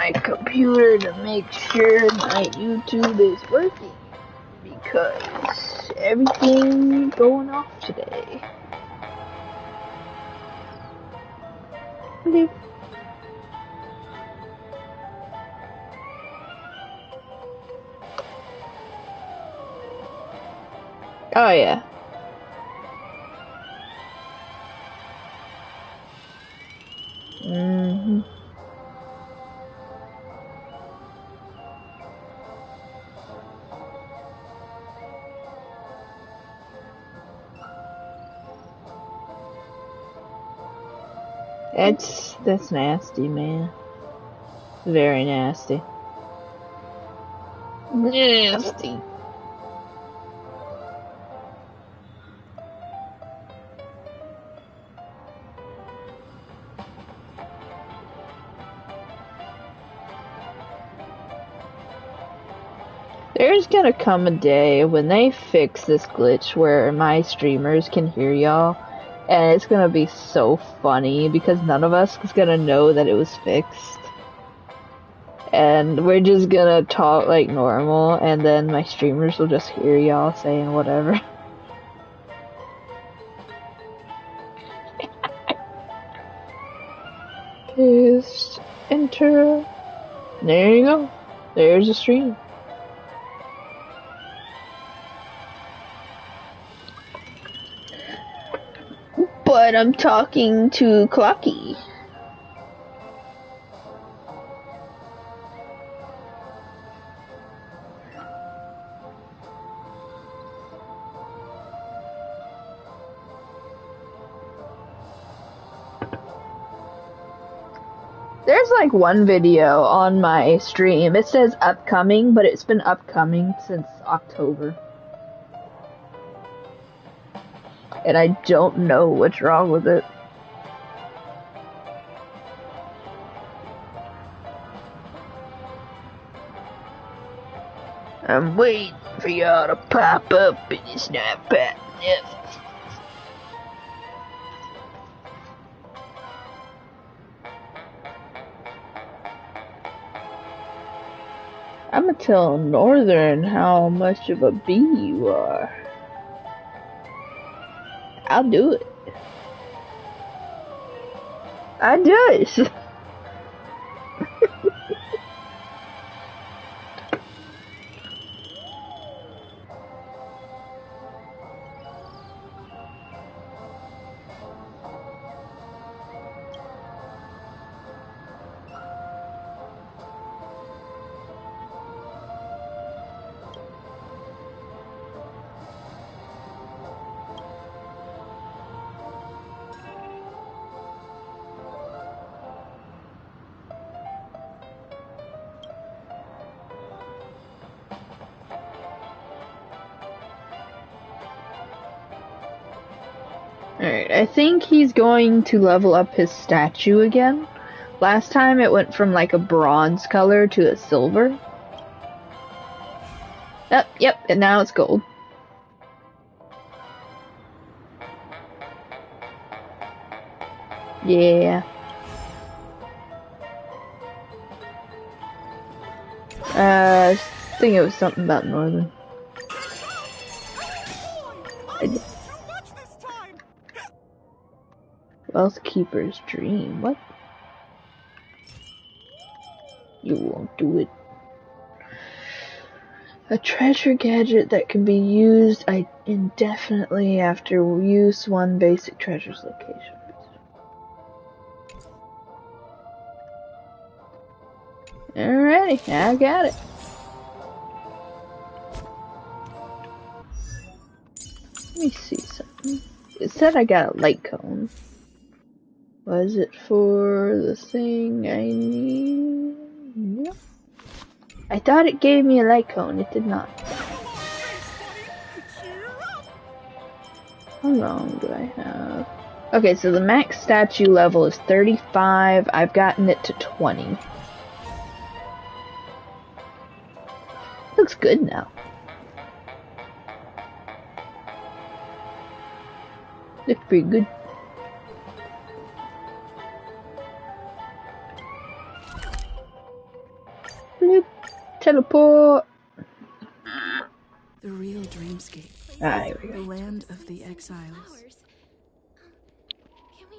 my computer to make sure my YouTube is working, because everything going off today. Bloop. Oh yeah. That's nasty, man. Very nasty. Nasty. There's gonna come a day when they fix this glitch where my streamers can hear y'all, and it's gonna be so funny because none of us is gonna know that it was fixed. And we're just gonna talk like normal, and then my streamers will just hear y'all saying whatever. Just enter. There you go. There's a stream. But I'm talking to Clocky. There's like one video on my stream. It says upcoming, but it's been upcoming since October. And I don't know what's wrong with it. I'm waiting for y'all to pop up and it's not popping up. I'ma tell Northern how much of a bee you are. I'll do it. I does. Alright, I think he's going to level up his statue again. Last time it went from like a bronze color to a silver. Yep, and now it's gold. Yeah. I think it was something about Northern. Wealthkeeper's dream. What? You won't do it. A treasure gadget that can be used indefinitely after use one basic treasure's location. Alrighty, I got it. Let me see something. It said I got a light cone. Was it for the thing I need? Yep. I thought it gave me a light cone. It did not. How long do I have? Okay, so the max statue level is 35. I've gotten it to 20. Looks good now. Looks pretty good. Bloop. Teleport. The real dreamscape. Here we The go. land of the exiles.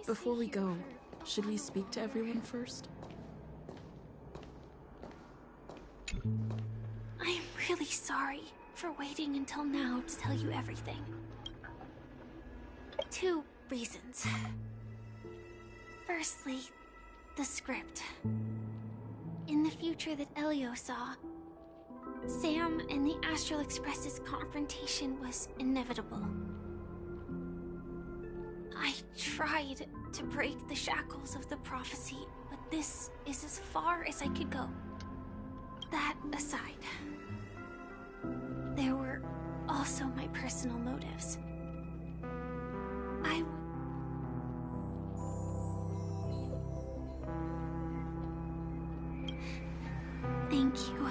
Before we go, should we speak to everyone first? I'm really sorry for waiting until now to tell you everything. 2 reasons. Firstly, the script. In the future that Elio saw, Sam and the Astral Express's confrontation was inevitable. I tried to break the shackles of the prophecy, but this is as far as I could go. That aside, there were also my personal motives. Thank you.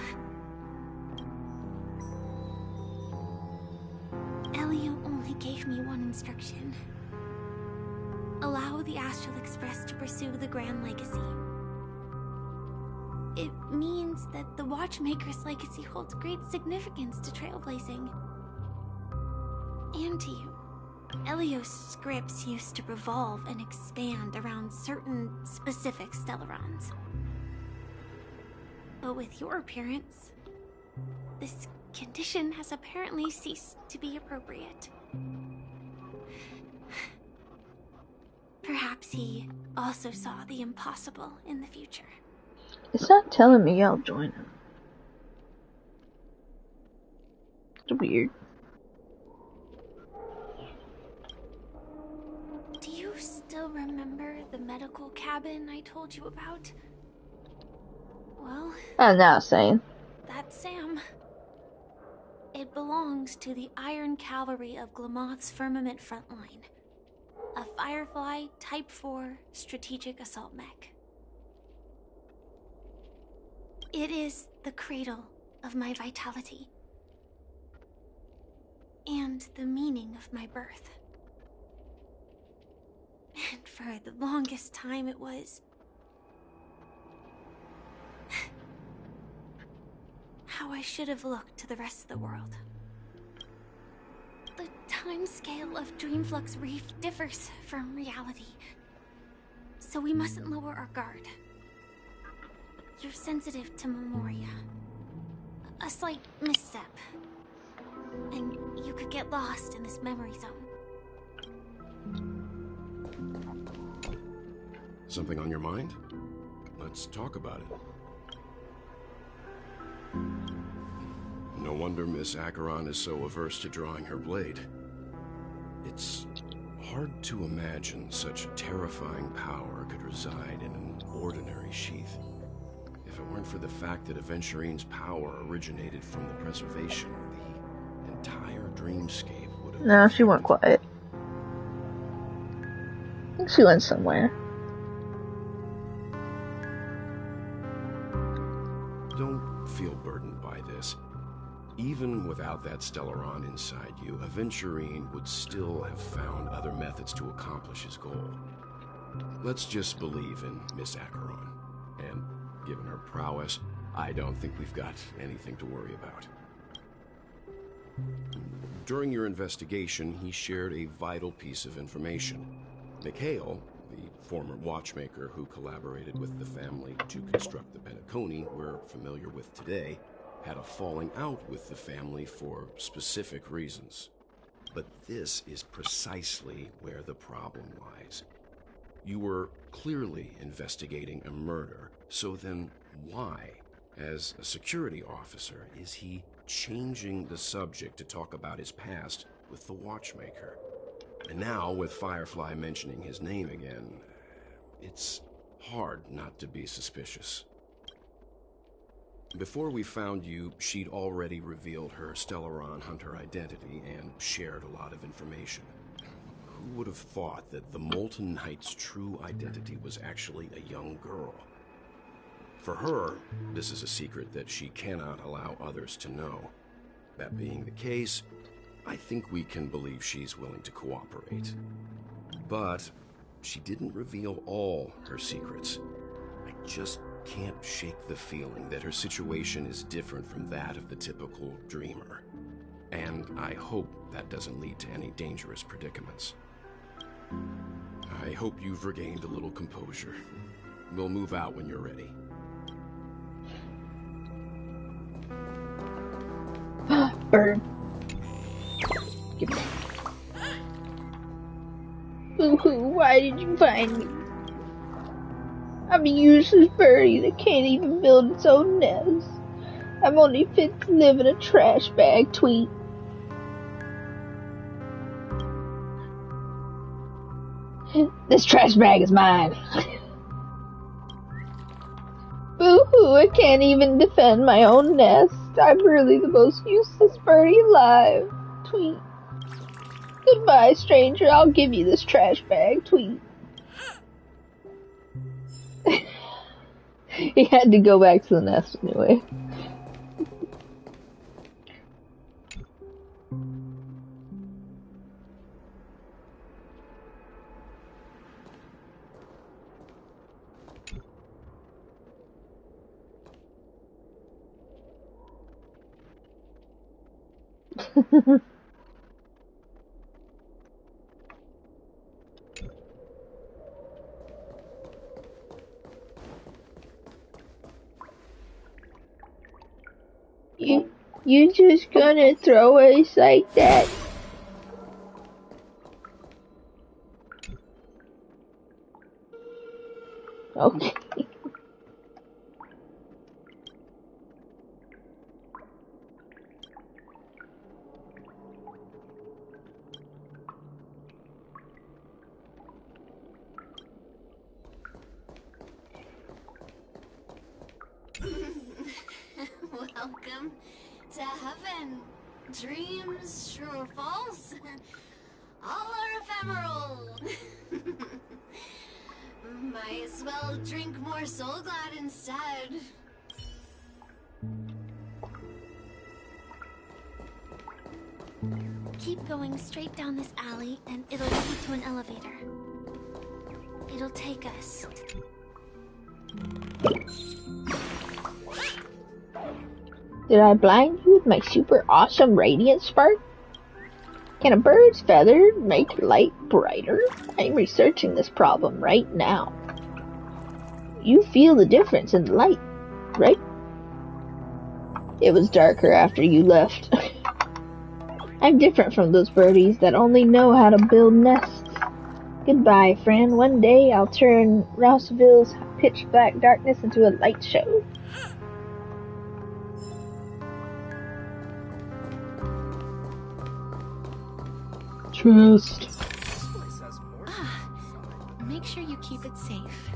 Elio only gave me one instruction. Allow the Astral Express to pursue the Grand Legacy. It means that the Watchmaker's legacy holds great significance to trailblazing. And to you. Elio's scripts used to revolve and expand around certain specific Stellarons. But with your appearance, this condition has apparently ceased to be appropriate. Perhaps he also saw the impossible in the future. It's not telling me I'll join him. It's weird. Do you still remember the medical cabin I told you about? Well, I'm now saying. that's Sam. It belongs to the Iron Cavalry of Glamoth's Firmament Frontline. A Firefly Type 4 strategic assault mech. It is the cradle of my vitality. And the meaning of my birth. And for the longest time it was how I should have looked to the rest of the world. The timescale of Dreamflux Reef differs from reality, so we mustn't lower our guard. You're sensitive to Memoria. A slight misstep, and you could get lost in this memory zone. Something on your mind? Let's talk about it. No wonder Miss Acheron is so averse to drawing her blade. It's hard to imagine such terrifying power could reside in an ordinary sheath. If it weren't for the fact that Aventurine's power originated from the preservation, the entire dreamscape would have... No, she went quiet. I think she went somewhere. Don't feel burdened by this. Even without that Stellaron inside you, Aventurine would still have found other methods to accomplish his goal. Let's just believe in Miss Acheron. And given her prowess, I don't think we've got anything to worry about. During your investigation, he shared a vital piece of information. Mikhail, the former watchmaker who collaborated with the family to construct the Penacony we're familiar with today, had a falling out with the family for specific reasons. But this is precisely where the problem lies. You were clearly investigating a murder, so then why, as a security officer, is he changing the subject to talk about his past with the watchmaker? And now, with Firefly mentioning his name again, it's hard not to be suspicious. Before we found you, she'd already revealed her Stellaron Hunter identity and shared a lot of information. Who would have thought that the Molten Knight's true identity was actually a young girl? For her, this is a secret that she cannot allow others to know. That being the case, I think we can believe she's willing to cooperate. But she didn't reveal all her secrets. I just can't shake the feeling that her situation is different from that of the typical dreamer. And I hope that doesn't lead to any dangerous predicaments. I hope you've regained a little composure. We'll move out when you're ready. Bird. Give me. Boo-hoo, why did you find me? I'm a useless birdie that can't even build its own nest. I'm only fit to live in a trash bag, tweet. This trash bag is mine. Boo-hoo, I can't even defend my own nest. I'm really the most useless birdie alive. Tweet. Goodbye, stranger. I'll give you this trash bag. Tweet. He had to go back to the nest anyway. You just gonna throw us like that? Okay. Welcome to heaven. Dreams, true or false, all are ephemeral. Might as well drink more Soul Glad instead. Keep going straight down this alley and it'll lead to an elevator. It'll take us. Did I blind you with my super awesome radiant spark? Can a bird's feather make light brighter? I'm researching this problem right now. You feel the difference in the light, right? It was darker after you left. I'm different from those birdies that only know how to build nests. Goodbye, friend. One day I'll turn Rouseville's pitch black darkness into a light show. Trust. Make sure you keep it safe.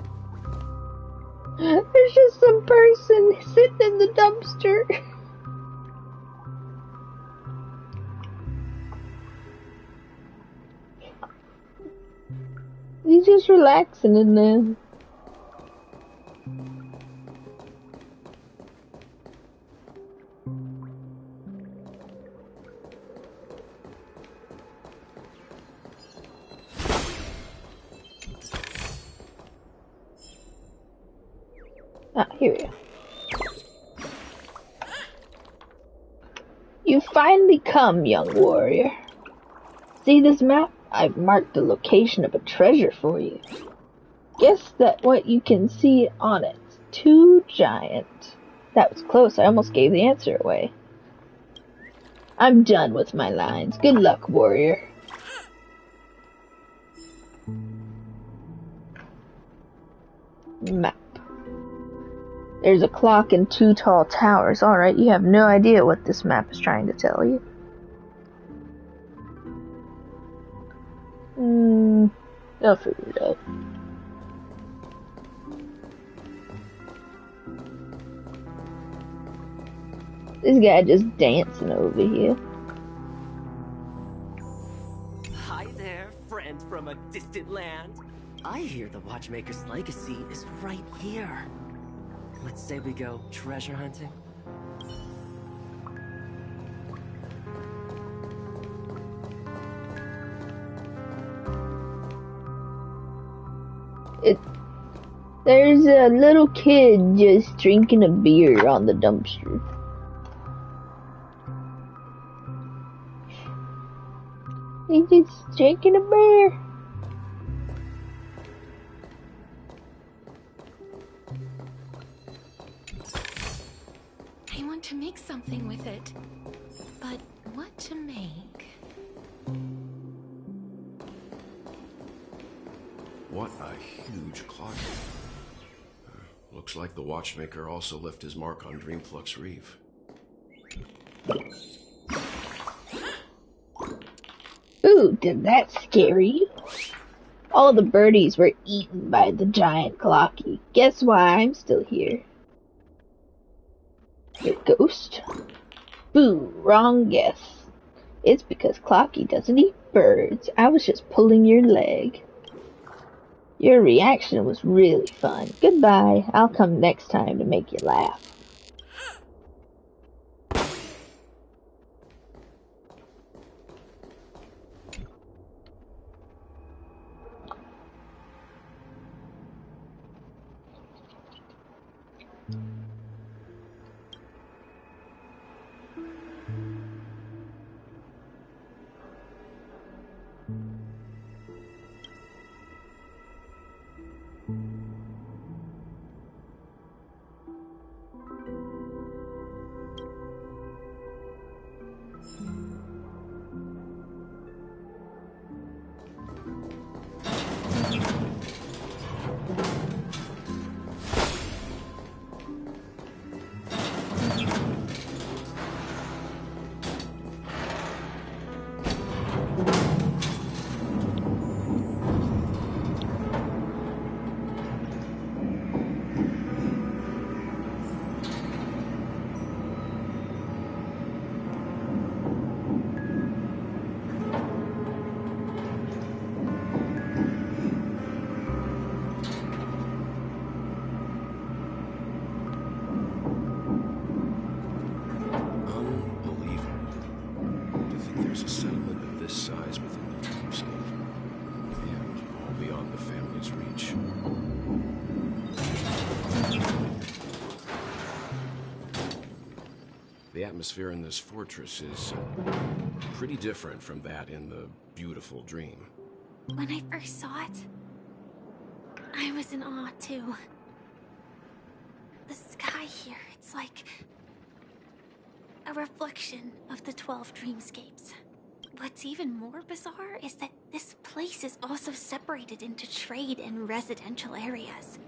There's just some person sitting in the dumpster. He's just relaxing in there. Ah, here we go. You finally come, young warrior. See this map? I've marked the location of a treasure for you. Guess that what you can see on it. 2 giant. That was close. I almost gave the answer away. I'm done with my lines. Good luck, warrior. Map. There's a clock and 2 tall towers. Alright, you have no idea what this map is trying to tell you. I'll figure it out. This guy just dancing over here. Hi there, friend from a distant land. I hear the Watchmaker's legacy is right here. Let's say we go treasure hunting. There's a little kid just drinking a beer on the dumpster. He's just drinking a beer. I want to make something with it. But what to make? What a huge clock. Looks like the watchmaker also left his mark on Dreamflux Reef. Ooh, did that scare you? All the birdies were eaten by the giant clocky. Guess why I'm still here? Your ghost? Boo, wrong guess. It's because Clocky doesn't eat birds. I was just pulling your leg. Your reaction was really fun. Goodbye. I'll come next time to make you laugh. There's a settlement of this size within the dreamscape, and all beyond the family's reach. The atmosphere in this fortress is pretty different from that in the beautiful dream. When I first saw it, I was in awe too. The sky here, it's like a reflection of the 12 dreamscapes. What's even more bizarre is that this place is also separated into trade and residential areas.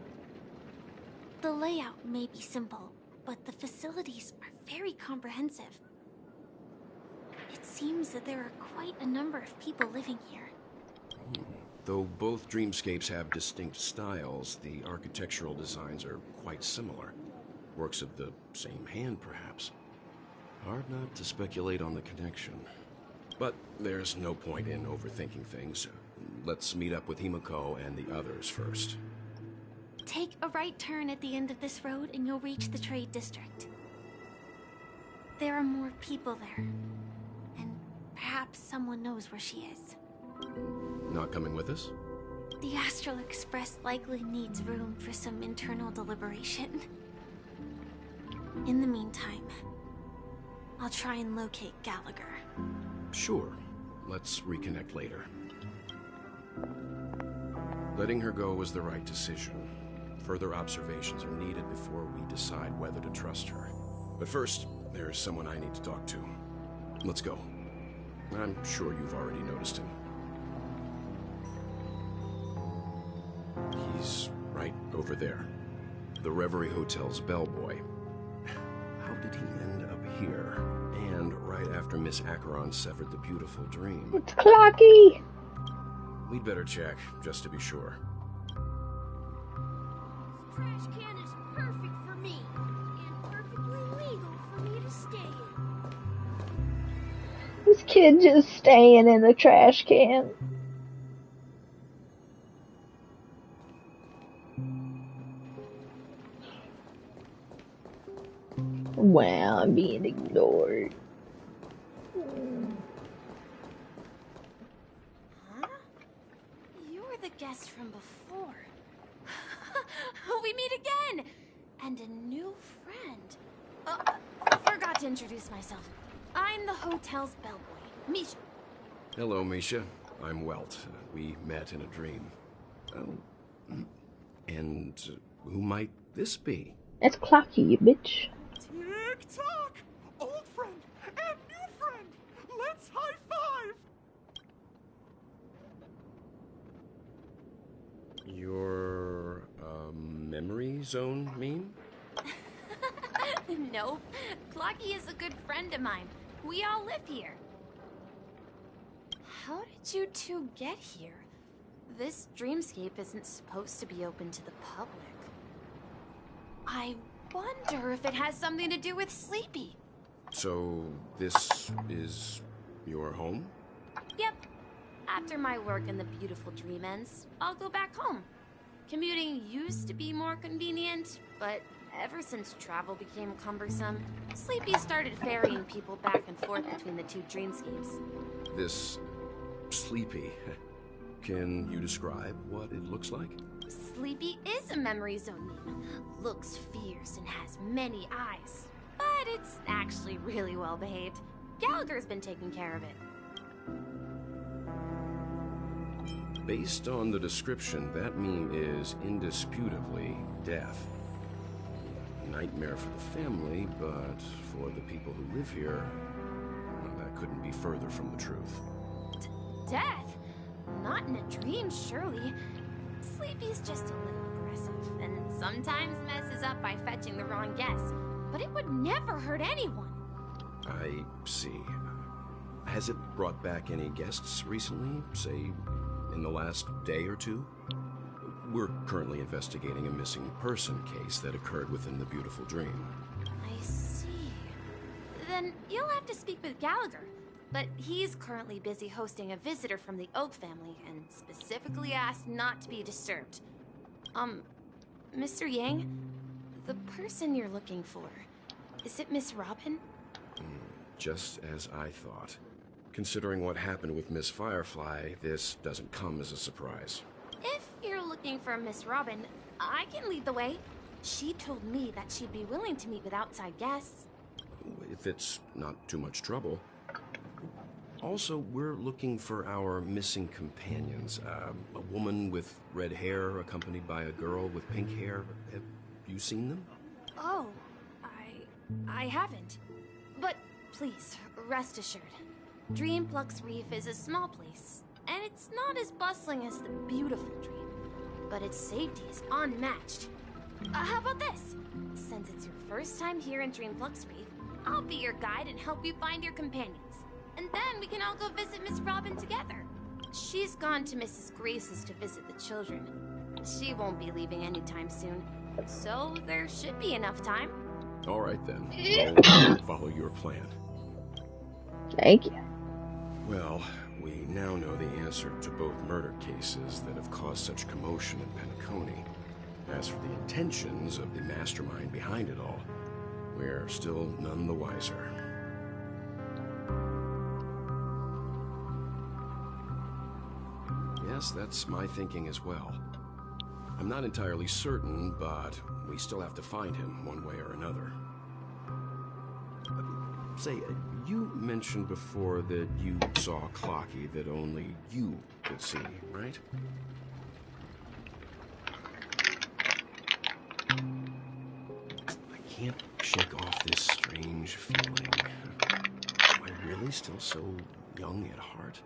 The layout may be simple, but the facilities are very comprehensive. It seems that there are quite a number of people living here. Though both dreamscapes have distinct styles, the architectural designs are quite similar. Works of the same hand, perhaps. Hard not to speculate on the connection. But there's no point in overthinking things. Let's meet up with Himiko and the others first. Take a right turn at the end of this road and you'll reach the trade district. There are more people there. And perhaps someone knows where she is. Not coming with us? The Astral Express likely needs room for some internal deliberation. In the meantime, I'll try and locate Gallagher. Sure. Let's reconnect later. Letting her go was the right decision. Further observations are needed before we decide whether to trust her. But first, there's someone I need to talk to. Let's go. I'm sure you've already noticed him. He's right over there. The Reverie Hotel's bellboy. How did he end up here? And right after Miss Acheron severed the beautiful dream. It's Clocky! We'd better check, just to be sure. This trash can is perfect for me, and perfectly legal for me to stay in. This kid just staying in the trash can. Wow, I'm being ignored. Huh? You were the guest from before. we meet again! And a new friend. Forgot to introduce myself. I'm the hotel's bellboy, Misha. Hello, Misha. I'm Welt. We met in a dream. Oh. And who might this be? It's Clocky, you bitch. Tick-tock! Old friend and new friend! Let's high-five! Your, memory zone mean? Nope. Clocky is a good friend of mine. We all live here. How did you two get here? This dreamscape isn't supposed to be open to the public. I wonder if it has something to do with Sleepy. So, this is your home? Yep. After my work in the beautiful dream ends, I'll go back home. Commuting used to be more convenient, but ever since travel became cumbersome, Sleepy started ferrying people back and forth between the two dreamscapes. This Sleepy. Can you describe what it looks like? Sleepy is a memory zone meme. Looks fierce and has many eyes. But it's actually really well behaved. Gallagher's been taking care of it. Based on the description, that meme is indisputably death. A nightmare for the family, but for the people who live here, well, that couldn't be further from the truth. Death? Not in a dream, surely. Sleepy's just a little aggressive, and sometimes messes up by fetching the wrong guess. But it would never hurt anyone. I see. Has it brought back any guests recently, say, in the last day or two? We're currently investigating a missing person case that occurred within the beautiful dream. I see. Then you'll have to speak with Gallagher. But he's currently busy hosting a visitor from the Oak family and specifically asked not to be disturbed. Mr. Yang, the person you're looking for, is it Miss Robin? Just as I thought. Considering what happened with Miss Firefly, this doesn't come as a surprise. If you're looking for Miss Robin, I can lead the way. She told me that she'd be willing to meet with outside guests. If it's not too much trouble. Also, we're looking for our missing companions. A woman with red hair accompanied by a girl with pink hair. Have you seen them? Oh, I haven't. But please, rest assured. Dreamflux Reef is a small place, and it's not as bustling as the beautiful dream. But its safety is unmatched. How about this? Since it's your first time here in Dreamflux Reef, I'll be your guide and help you find your companions. And then we can all go visit Miss Robin together. She's gone to Mrs. Grace's to visit the children. She won't be leaving anytime soon, so there should be enough time. All right, then. I'll follow your plan. Thank you. Well, we now know the answer to both murder cases that have caused such commotion in Penacony. As for the intentions of the mastermind behind it all, we're still none the wiser. Yes, that's my thinking as well. I'm not entirely certain, but we still have to find him one way or another. Say, you mentioned before that you saw Clocky that only you could see, right? I can't shake off this strange feeling. Am I really still so young at heart?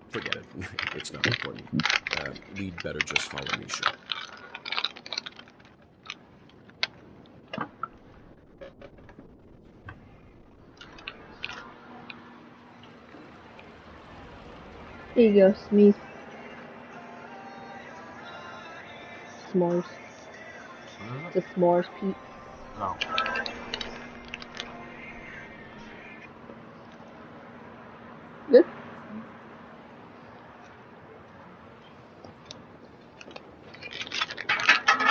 Forget it. It's not important. We'd better just follow Misha. There you go, Smith. S'mores. The s'mores, Pete. Oh. Good.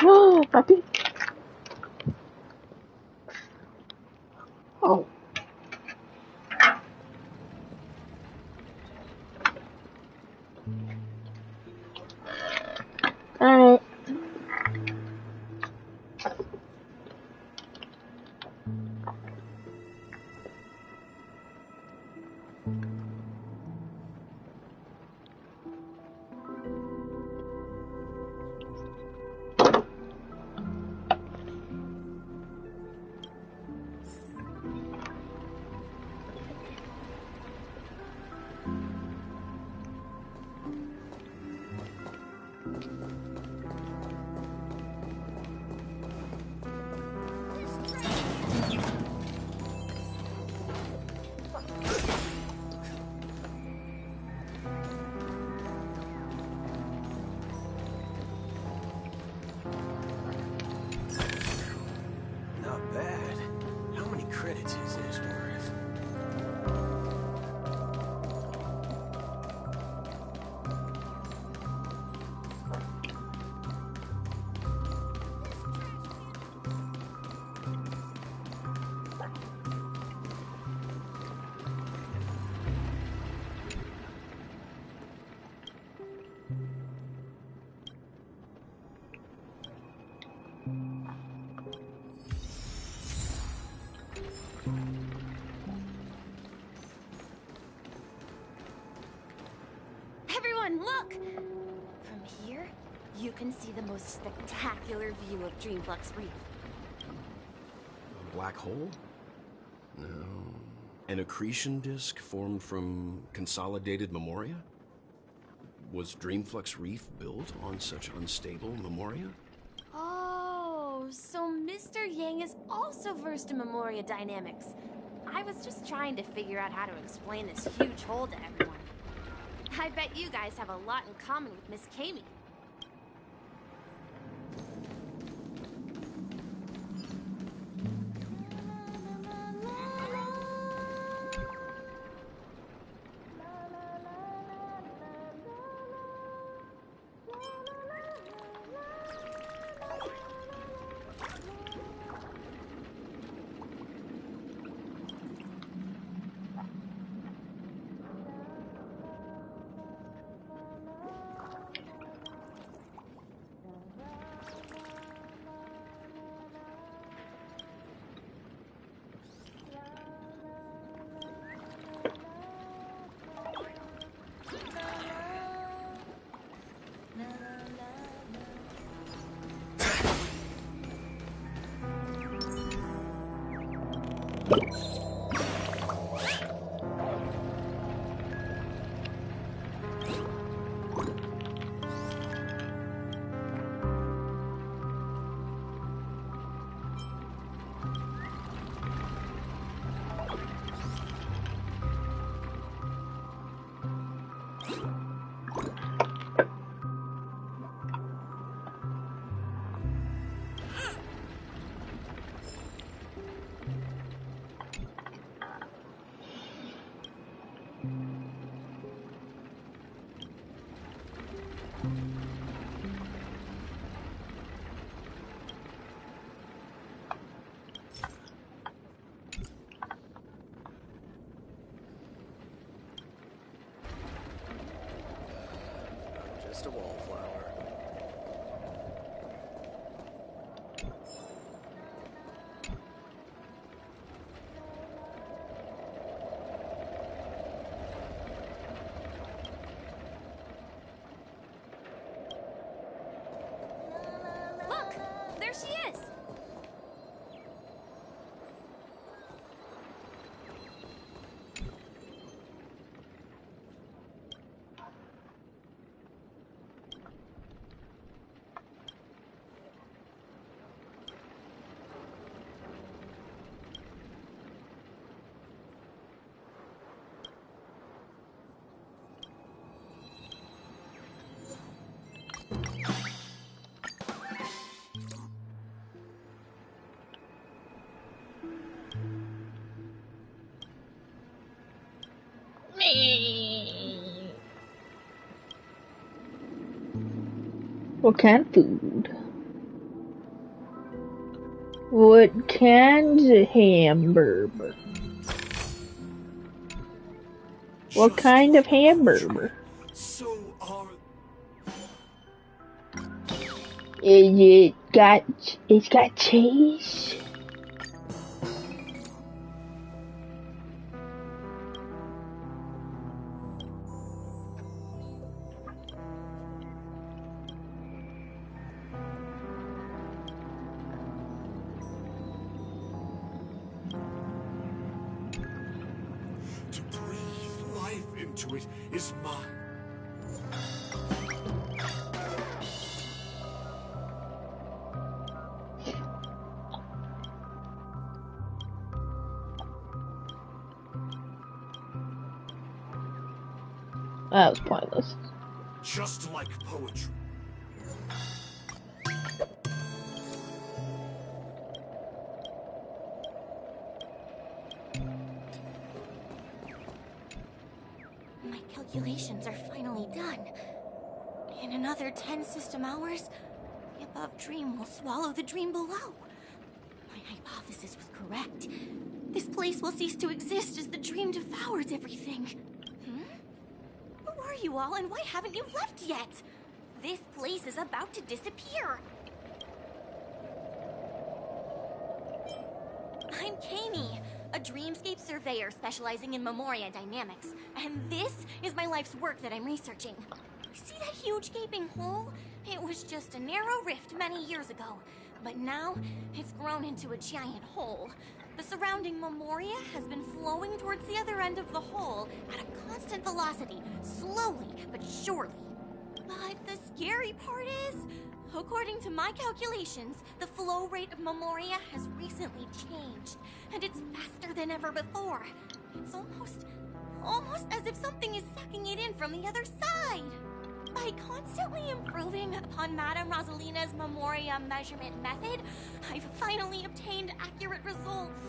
Oh, puppy. Oh. Not bad. How many credits is this worth? Everyone, look! From here, you can see the most spectacular view of Dreamflux Reef. A black hole? No. An accretion disk formed from consolidated memoria? Was Dreamflux Reef built on such unstable memoria? Oh, so Mr. Yang is also versed in Memoria dynamics. I was just trying to figure out how to explain this huge hole to everyone. I bet you guys have a lot in common with Miss Kami. Just a wallflower. Look! There she is! What kind of food? What kinds of hamburger? What kind of hamburger? So are... Is it got cheese. To breathe life into it is mine. That was pointless. Just like poetry. My calculations are finally done. In another 10 system hours, the above dream will swallow the dream below. My hypothesis was correct. This place will cease to exist as the dream devours everything. Who are you all, and why haven't you left yet? This place is about to disappear. I'm Kami, a dreamscape surveyor specializing in Memoria dynamics, and this is my life's work that I'm researching. See that huge gaping hole? It was just a narrow rift many years ago, but now it's grown into a giant hole. The surrounding Memoria has been flowing towards the other end of the hole at a constant velocity, slowly but surely. But the scary part is, according to my calculations, the flow rate of Memoria has recently changed, and it's faster than ever before. It's almost as if something is sucking it in from the other side. By constantly improving upon Madame Rosalina's Memoria measurement method, I've finally obtained accurate results.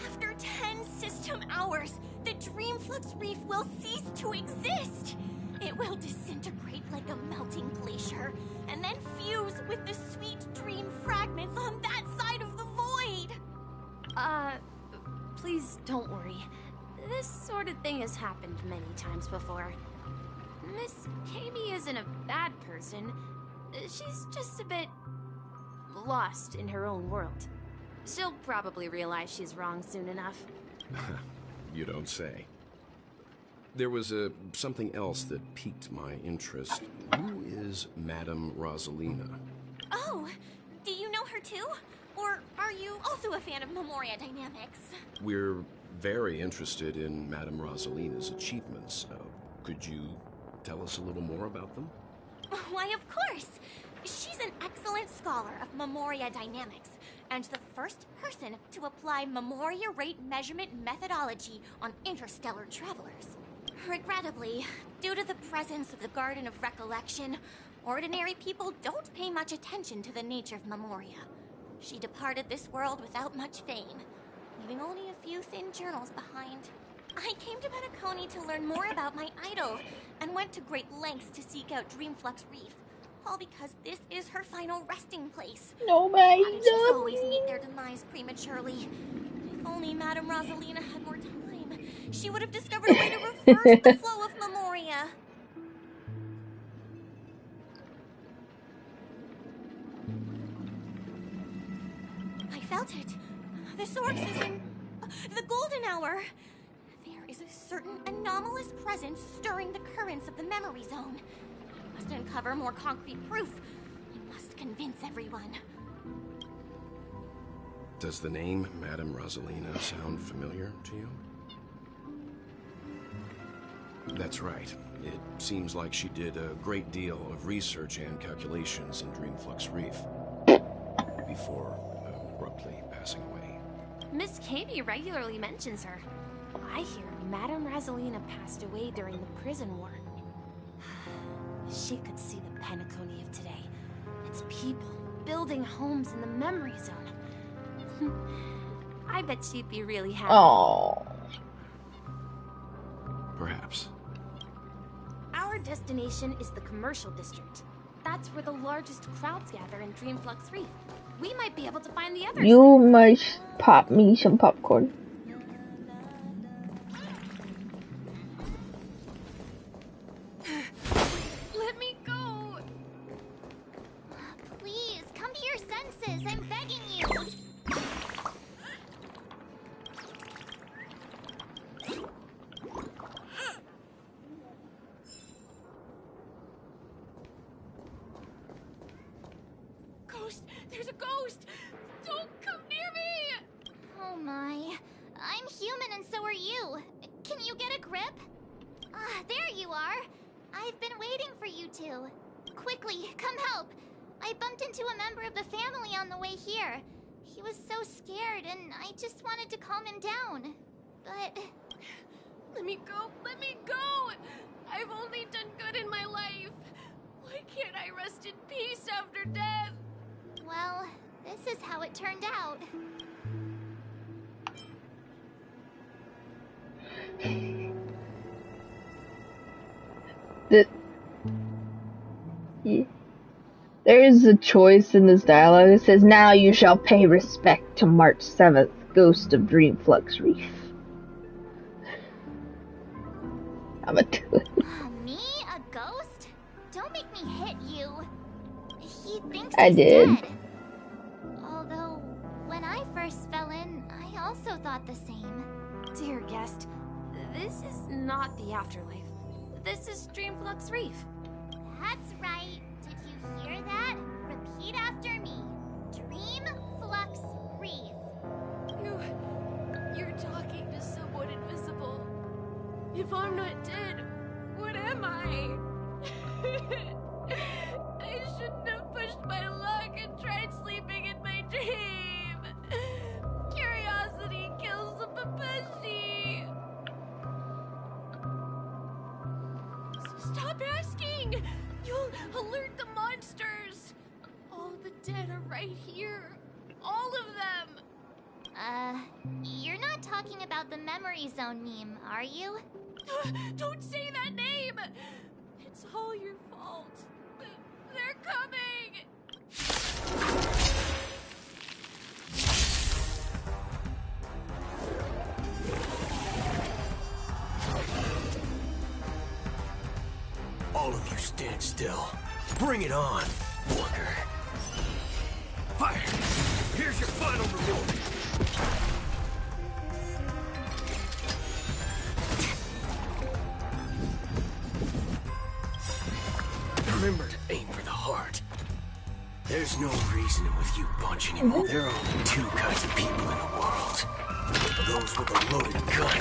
After 10 system hours, the Dreamflux Reef will cease to exist. It will disintegrate like a melting glacier, and then fuse with the sweet dream fragments on that side of the void. Please don't worry. This sort of thing has happened many times before. Miss Kami isn't a bad person. She's just a bit lost in her own world. She'll probably realize she's wrong soon enough. You don't say. There was something else that piqued my interest. Who is Madame Rosalina? Oh, do you know her too? Or are you also a fan of Memoria dynamics? We're very interested in Madame Rosalina's achievements. Could you tell us a little more about them? Why, of course! She's an excellent scholar of Memoria dynamics, and the first person to apply Memoria rate measurement methodology on interstellar travelers. Regrettably, due to the presence of the Garden of Recollection, ordinary people don't pay much attention to the nature of Memoria. She departed this world without much fame, leaving only a few thin journals behind. I came to Penacony to learn more about my idol, and went to great lengths to seek out Dreamflux Reef, all because this is her final resting place. Nobody How did she always meet their demise prematurely? If only Madame Rosalina had more time, she would have discovered a way to reverse the flow of Memoria. I felt it. The source is in the golden hour. There is a certain anomalous presence stirring the currents of the memory zone. I must uncover more concrete proof. I must convince everyone. Does the name Madame Rosalina sound familiar to you? That's right. It seems like she did a great deal of research and calculations in Dreamflux Reef before abruptly passing away. Miss Kami regularly mentions her. I hear Madame Rosalina passed away during the prison war. She could see the Penacony of today. Its people building homes in the memory zone. I bet she'd be really happy. Oh. Perhaps. Our destination is the commercial district. That's where the largest crowds gather in Dreamflux Reef. We might be able to find the others. You must pop me some popcorn. Let me go. Please, come to your senses. And so are you. Can you get a grip? Ah, there you are. I've been waiting for you two. Quickly, come help. I bumped into a member of the family on the way here. He was so scared, and I just wanted to calm him down. But... Let me go! Let me go! I've only done good in my life. Why can't I rest in peace after death? well, this is how it turned out. There is a choice in this dialogue. It says, "Now you shall pay respect to March 7th, Ghost of Dreamflux Reef." I'm a do it. Me? A ghost? Don't make me hit you. He thinks I he's did. dead. Although, when I first fell in, I also thought the same. Dear guest, this is not the afterlife. This is Dreamflux Reef. That's right. Did you hear that? Repeat after me. Dreamflux Reef. You're talking to someone invisible. If I'm not dead, what am I? I shouldn't have pushed my luck and tried sleeping in my dream. Curiosity kills the Papashi. Stop asking! You'll alert the monsters. All the dead are right here. All of them. You're not talking about the memory zone meme, are you? Don't say that name! It's all your fault. They're coming! All of you stand still. Bring it on, Walker. Fire! Here's your final reward. Remember to aim for the heart. There's no reasoning with you bunch anymore. There are only two kinds of people in the world. Those with a loaded gun.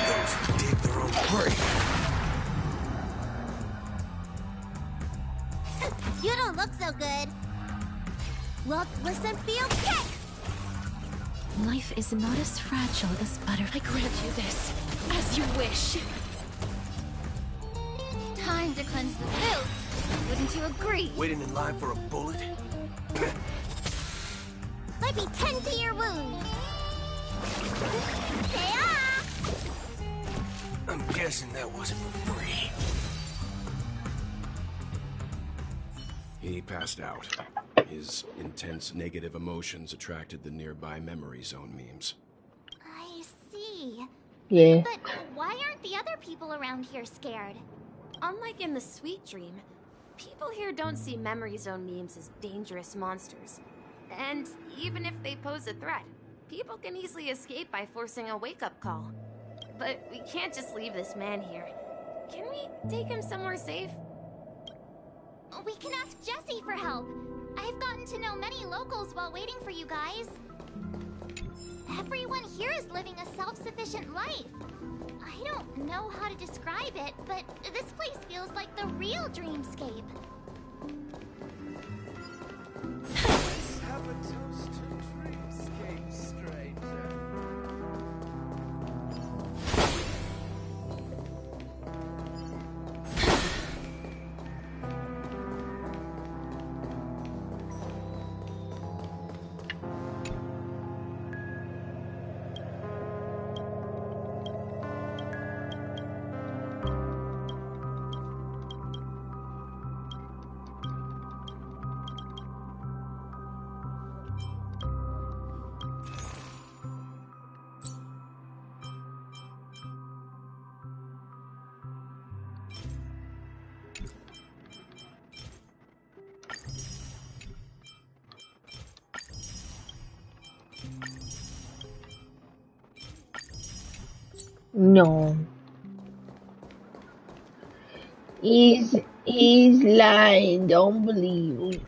Those who dig their own grave. You don't look so good. Look, listen, feel, kick! Life is not as fragile as butter. I grant you this, as you wish. Time to cleanse the filth. Wouldn't you agree? Waiting in line for a bullet? Let me tend to your wounds. Hey-ah! I'm guessing that wasn't for free. He passed out. His intense negative emotions attracted the nearby memory zone memes. I see. Yeah. But why aren't the other people around here scared? Unlike in the Sweet Dream, people here don't see memory zone memes as dangerous monsters. And even if they pose a threat, people can easily escape by forcing a wake-up call. But we can't just leave this man here. Can we take him somewhere safe? We can ask Jessie for help. I've gotten to know many locals while waiting for you guys. Everyone here is living a self-sufficient life. I don't know how to describe it, but this place feels like the real dreamscape. Let's have a toast to dreamscape, stranger. No. He's lying. Don't believe him.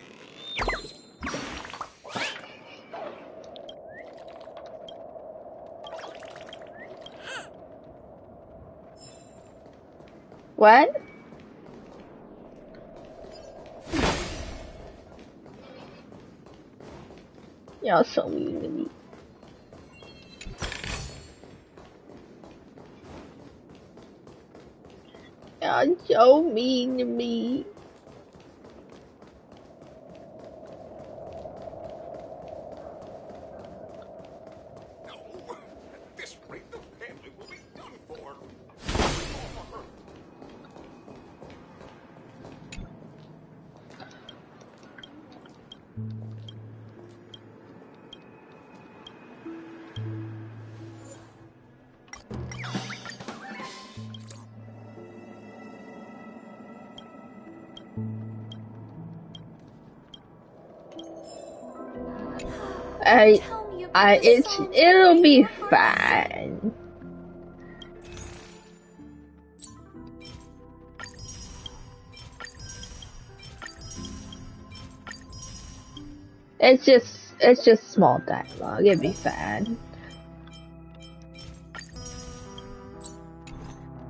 What? Y'all so mean to me. Y'all so mean to me. At this rate, the family will be done for. It'll be fine. It's just small dialogue. It'll be fine.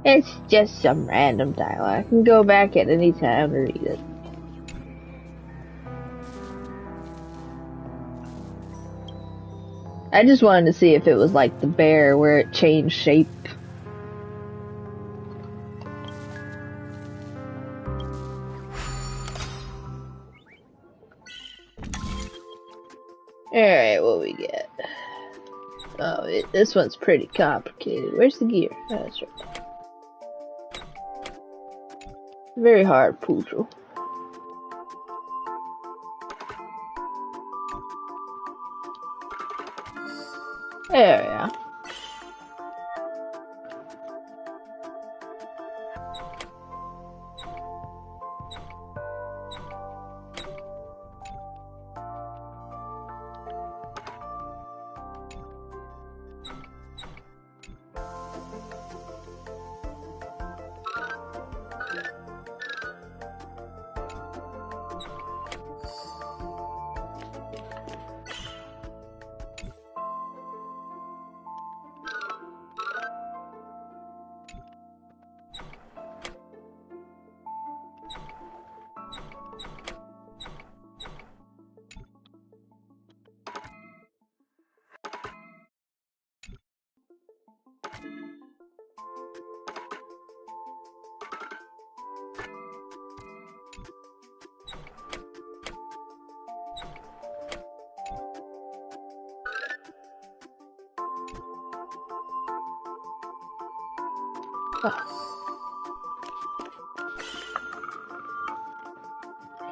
It's just some random dialogue. I can go back at any time to read it. I just wanted to see if it was like the bear where it changed shape. Alright, what we get? Oh, this one's pretty complicated. Where's the gear? Oh, that's right. Very hard, Poodle. There we are.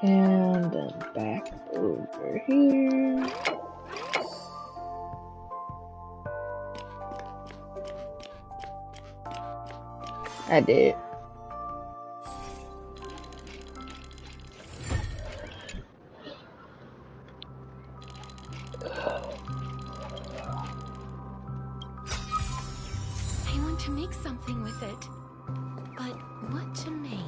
And then back over here. I did. I want to make something with it. But what to make?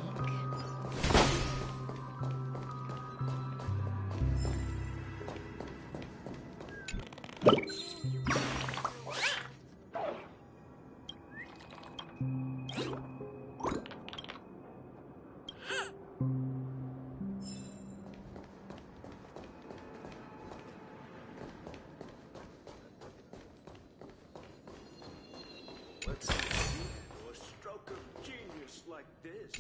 Let's see a stroke of genius like this.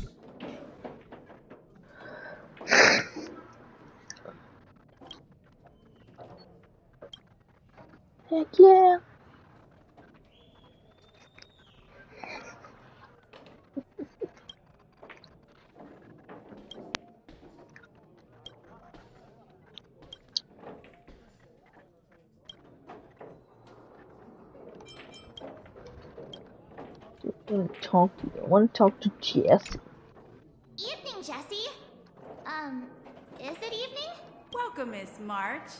Heck yeah. I want to talk to Jesse. Evening, Jessie. Is it evening? Welcome, Miss March.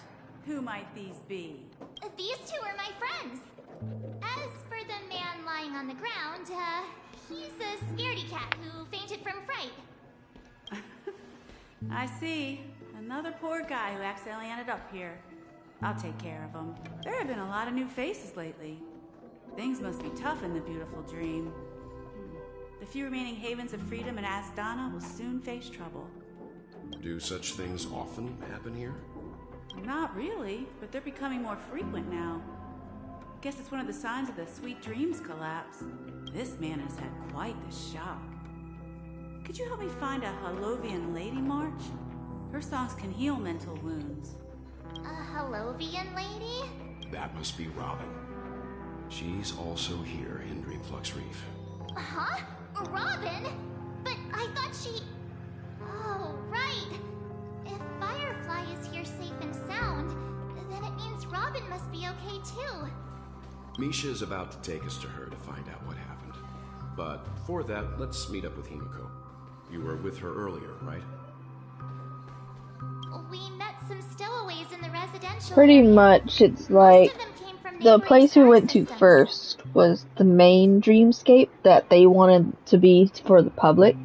Who might these be? These two are my friends. As for the man lying on the ground, he's a scaredy cat who fainted from fright. I see. Another poor guy who accidentally ended up here. I'll take care of him. There have been a lot of new faces lately. Things must be tough in the beautiful dream. The The few remaining havens of freedom in Asdana will soon face trouble. Do such things often happen here? Not really, but they're becoming more frequent now. Guess it's one of the signs of the Sweet Dreams collapse. This man has had quite the shock. Could you help me find a Halovian lady march? Her songs can heal mental wounds. A Halovian lady? That must be Robin. She's also here in Dreamflux Reef. Huh? Robin? But I thought she... Oh, right. If Firefly is here safe and sound, then it means Robin must be okay too. Misha is about to take us to her to find out what happened. But before that, let's meet up with Himiko. You were with her earlier, right? We met some stowaways in the residential Pretty area. much, it's like Most of them came from the neighboring place we star went to systems. first was the main dreamscape that they wanted to be for the public.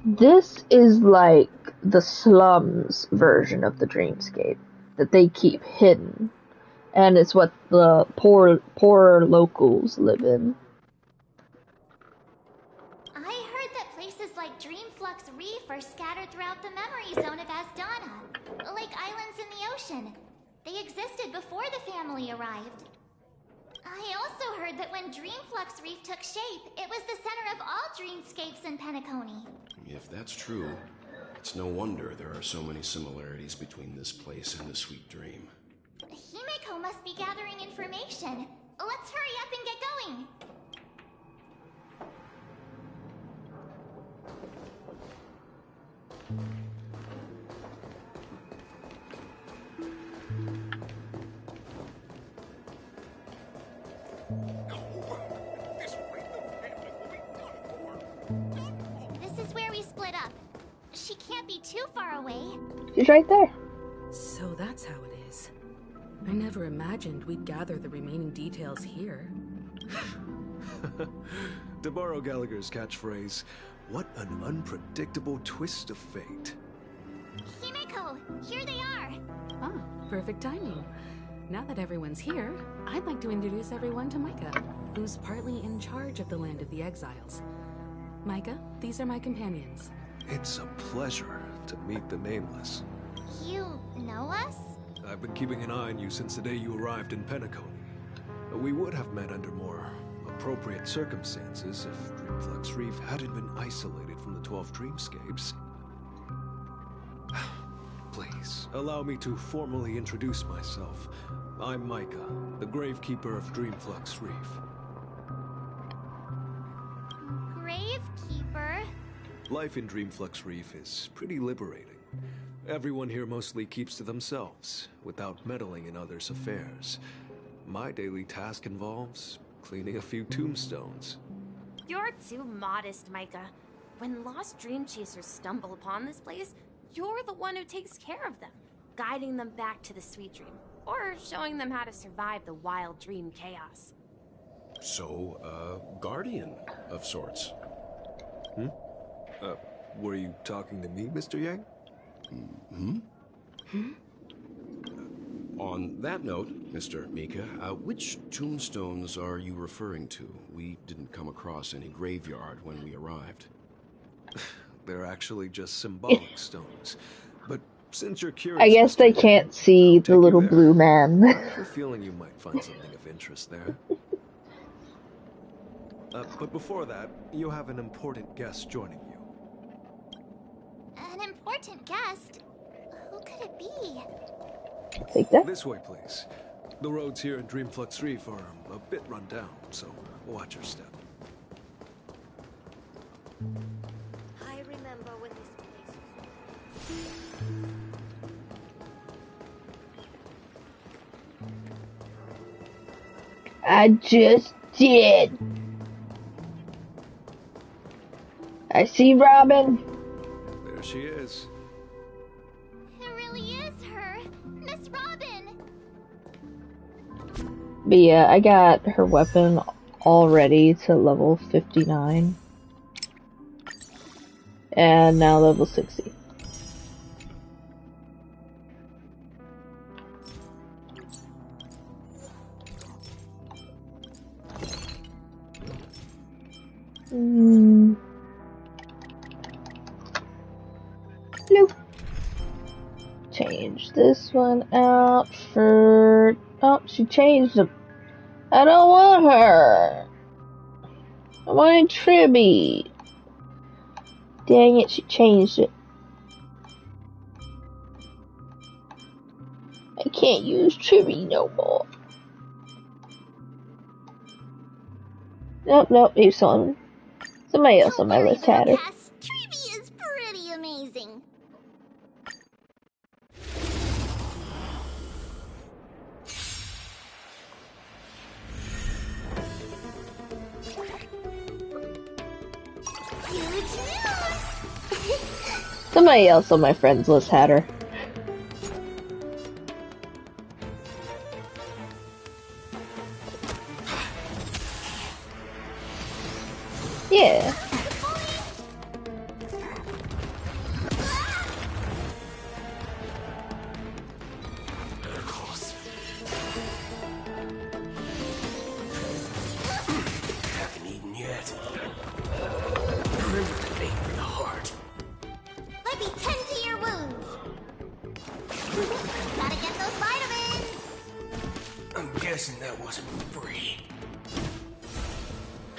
This is like the slums version of the dreamscape that they keep hidden, and it's what the poorer locals live in. I heard that places like Dreamflux Reef are scattered throughout the memory zone of Asdana, like islands in the ocean. They existed before the family arrived. I also heard that when Dreamflux Reef took shape, it was the center of all dreamscapes in Penacony. If that's true, it's no wonder there are so many similarities between this place and the Sweet Dream. Himeko must be gathering information. Let's hurry up and get going. This is where we split up. She can't be too far away. She's right there. So that's how it is. I never imagined we'd gather the remaining details here. To borrow Gallagher's catchphrase, what an unpredictable twist of fate. Himeko, here they are. Ah, perfect timing. Now that everyone's here, I'd like to introduce everyone to Micah, who's partly in charge of the Land of the Exiles. Micah, these are my companions. It's a pleasure to meet the Nameless. You know us? I've been keeping an eye on you since the day you arrived in Penacony. We would have met under more appropriate circumstances if Dreamflux Reef hadn't been isolated from the 12 dreamscapes. Please, allow me to formally introduce myself. I'm Micah, the Gravekeeper of Dreamflux Reef. Gravekeeper? Life in Dreamflux Reef is pretty liberating. Everyone here mostly keeps to themselves, without meddling in others' affairs. My daily task involves cleaning a few tombstones. You're too modest, Micah. When lost dream chasers stumble upon this place, you're the one who takes care of them, guiding them back to the Sweet Dream, or showing them how to survive the wild dream chaos. So, guardian of sorts. Were you talking to me, Mr. Yang? On that note, Mr. Mika, which tombstones are you referring to? We didn't come across any graveyard when we arrived. They're actually just symbolic stones. But since you're curious, I guess they can't see the little blue man. I have a feeling you might find something of interest there. But before that, you have an important guest joining you. An important guest? Who could it be? Take that. This way, please. The roads here in Dreamflux Reef are a bit run down, so watch your step. I remember when this place was... I just did. I see Robin. There she is. It really is her. Miss Robin! But yeah, I got her weapon already to level 59. And now level 60. change this one out for... Oh, she changed them. I don't want her. I wanted Tribby. Dang it, she changed it. I can't use Tribby no more. Nope, here's somebody else on my list had her. Trivia is pretty amazing. Somebody else on my friends list had her. Yeah. Haven't eaten yet. Remember to aim for the heart. Let me tend to your wounds. Gotta get those vitamins. I'm guessing that wasn't free.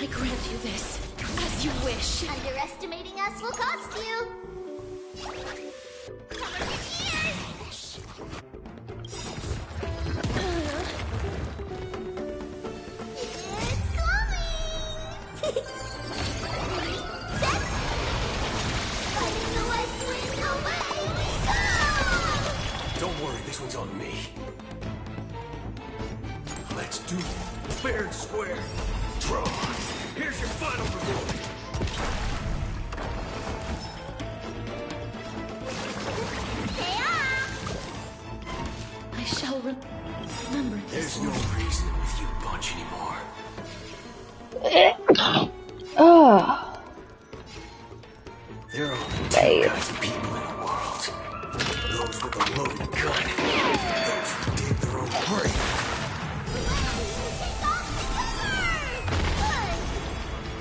I grant you this, as you wish. Underestimating us will cost you. Cover your ears. It's coming. Fighting the west wind, away we go. Don't worry, this one's on me. Let's do it. Fair and square. Draw. Here's your final reward. I shall remember this. There's no reason with you bunch anymore. Oh. There are only two kinds of people in the world. Those with a loaded gun. Those who dig their own grave.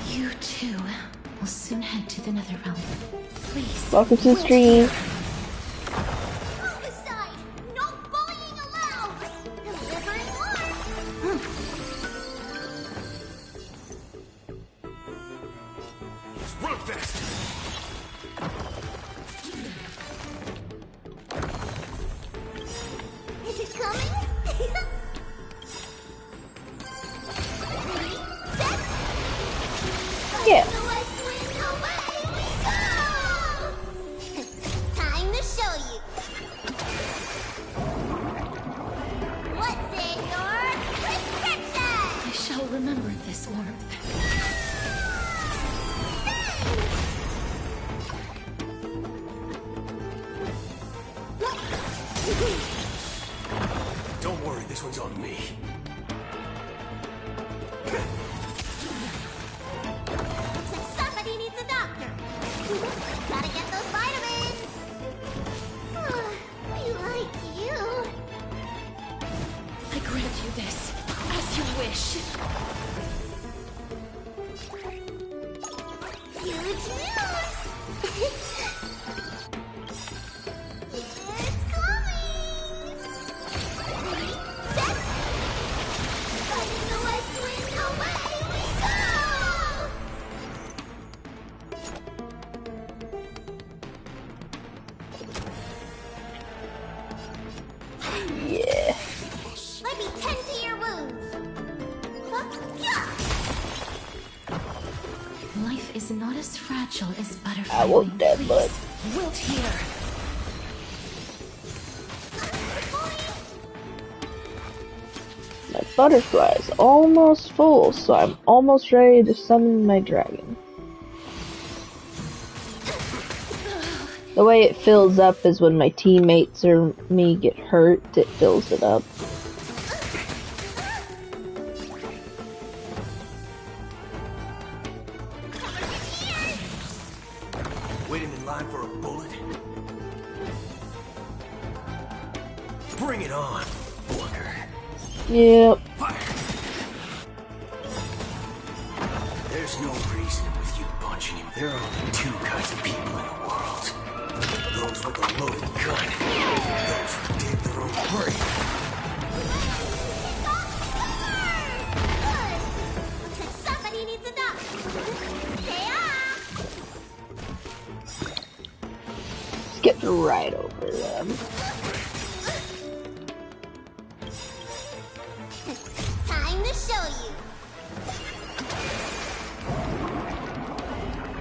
You too will soon head to the Netherrealm. Please. Welcome to the stream. Aside, no bullying allowed. Delivering more. Run fast! Is it coming? Yeah. The west wind, away we go. Time to show you. What's in your prescription? I shall remember this warmth. Don't worry, this one's on me. Somebody needs a doctor. Gotta get those vitamins. We like you. I grant you this, as you wish. Huge news. It's coming. Fighting the west wind, away we go. Yeah. Let me tend to your wounds. Life is not as fragile as butterfly. I want that wings. butt. Wilt here. My butterfly is almost full, so I'm almost ready to summon my dragon. The way it fills up is when my teammates or me get hurt, it fills it up. Waiting in line for a bullet? Bring it on, Booker. Yep. There's no reason with you bunching him. There are only two kinds of people in the world. Those with a loaded gun. Those who dig their own grave. Somebody needs a duck. Stay off. Skip right over them. Time to show you.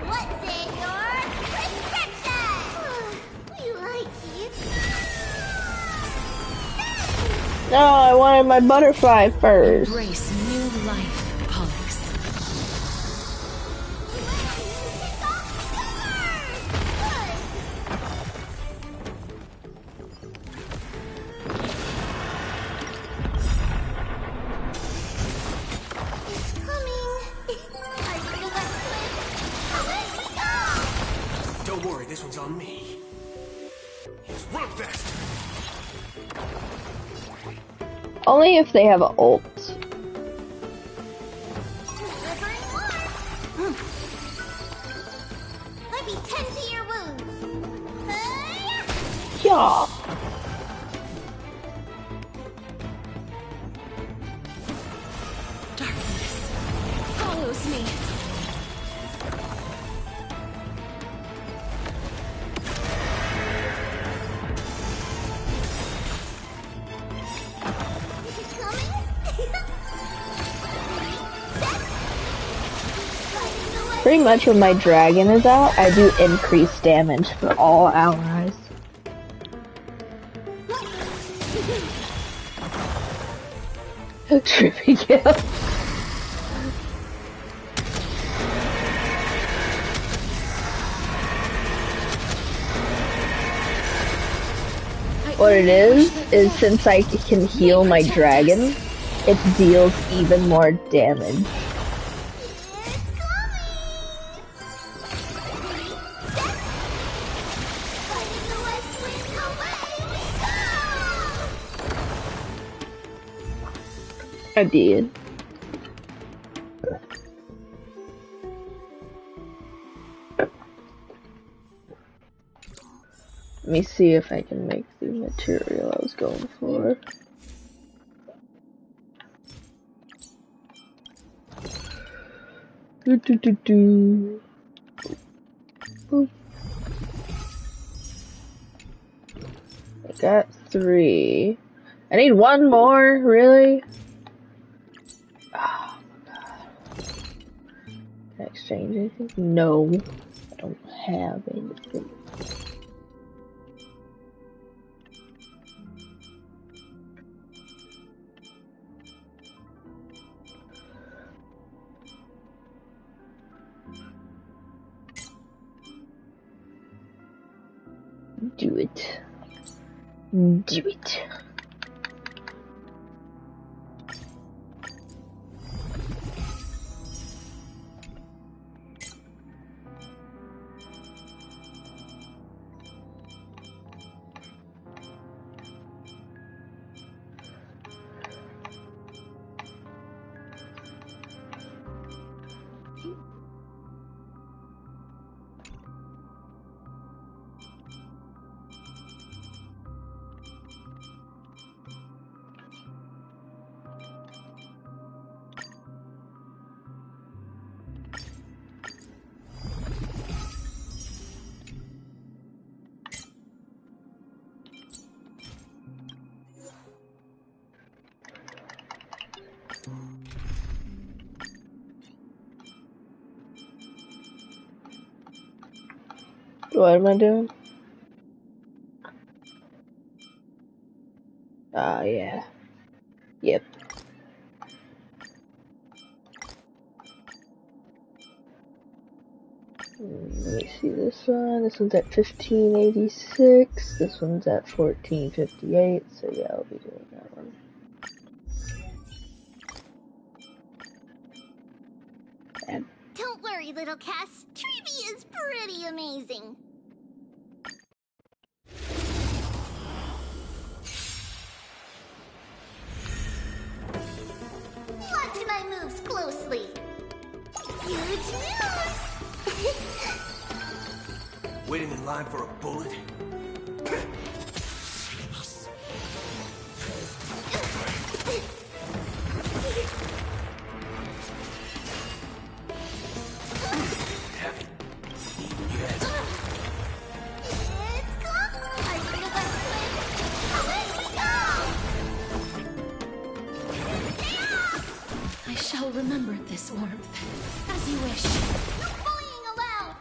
What's in your prescription? We like you. No, I wanted my butterfly first. Embrace new life, Pollux. It's coming. Are you gonna let slip? Let me go. Don't worry, this one's on me. Just run faster. Only if they have an ult. Delivering more. Let me tend to your wounds. Yeah. Darkness follows me. Is it coming? Pretty much when my dragon is out, I do increased damage for all allies. Trippy kill. What it is since I can heal my dragon, it deals even more damage. I did. Let me see if I can make the material I was going for. Boop. I got 3. I need 1 more, really? Oh my god. Can I exchange anything? No. I don't have anything. Do it. Do it. What am I doing? Yeah. Yep. Let me see this one. This one's at 1586. This one's at 1458. So yeah, I'll be doing that one. And Don't worry, little Cass. Trivia is pretty amazing. Watch my moves closely. Huge moves. Waiting in line for a bullet? I shall remember this warmth. As you wish. No bullying allowed!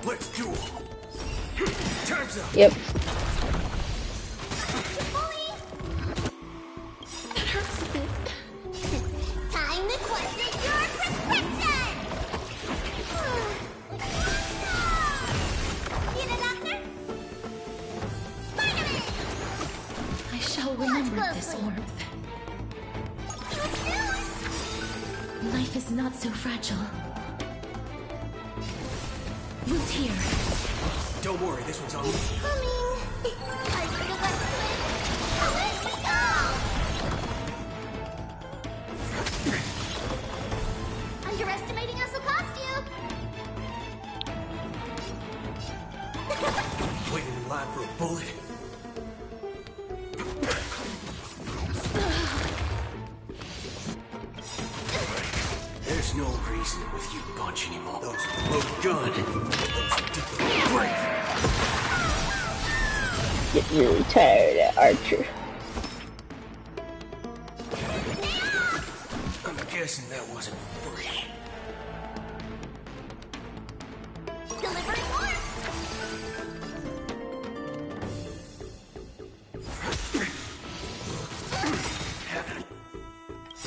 Let's duel. Time's up. Yep. That hurts a bit. Time to question your prescription! Need a doctor? Vitamin! I shall remember this closely. warmth. Life is not so fragile. Root here. Don't worry, this one's on me. Coming! Time to go back to it. Let me go! Underestimating us will cost you! Waiting in line for a bullet. There's no reason with you bunch anymore. Those with loaded gun. Those who did the brave. Get really tired at Archer. I'm guessing that wasn't free. Delivering more! Haven't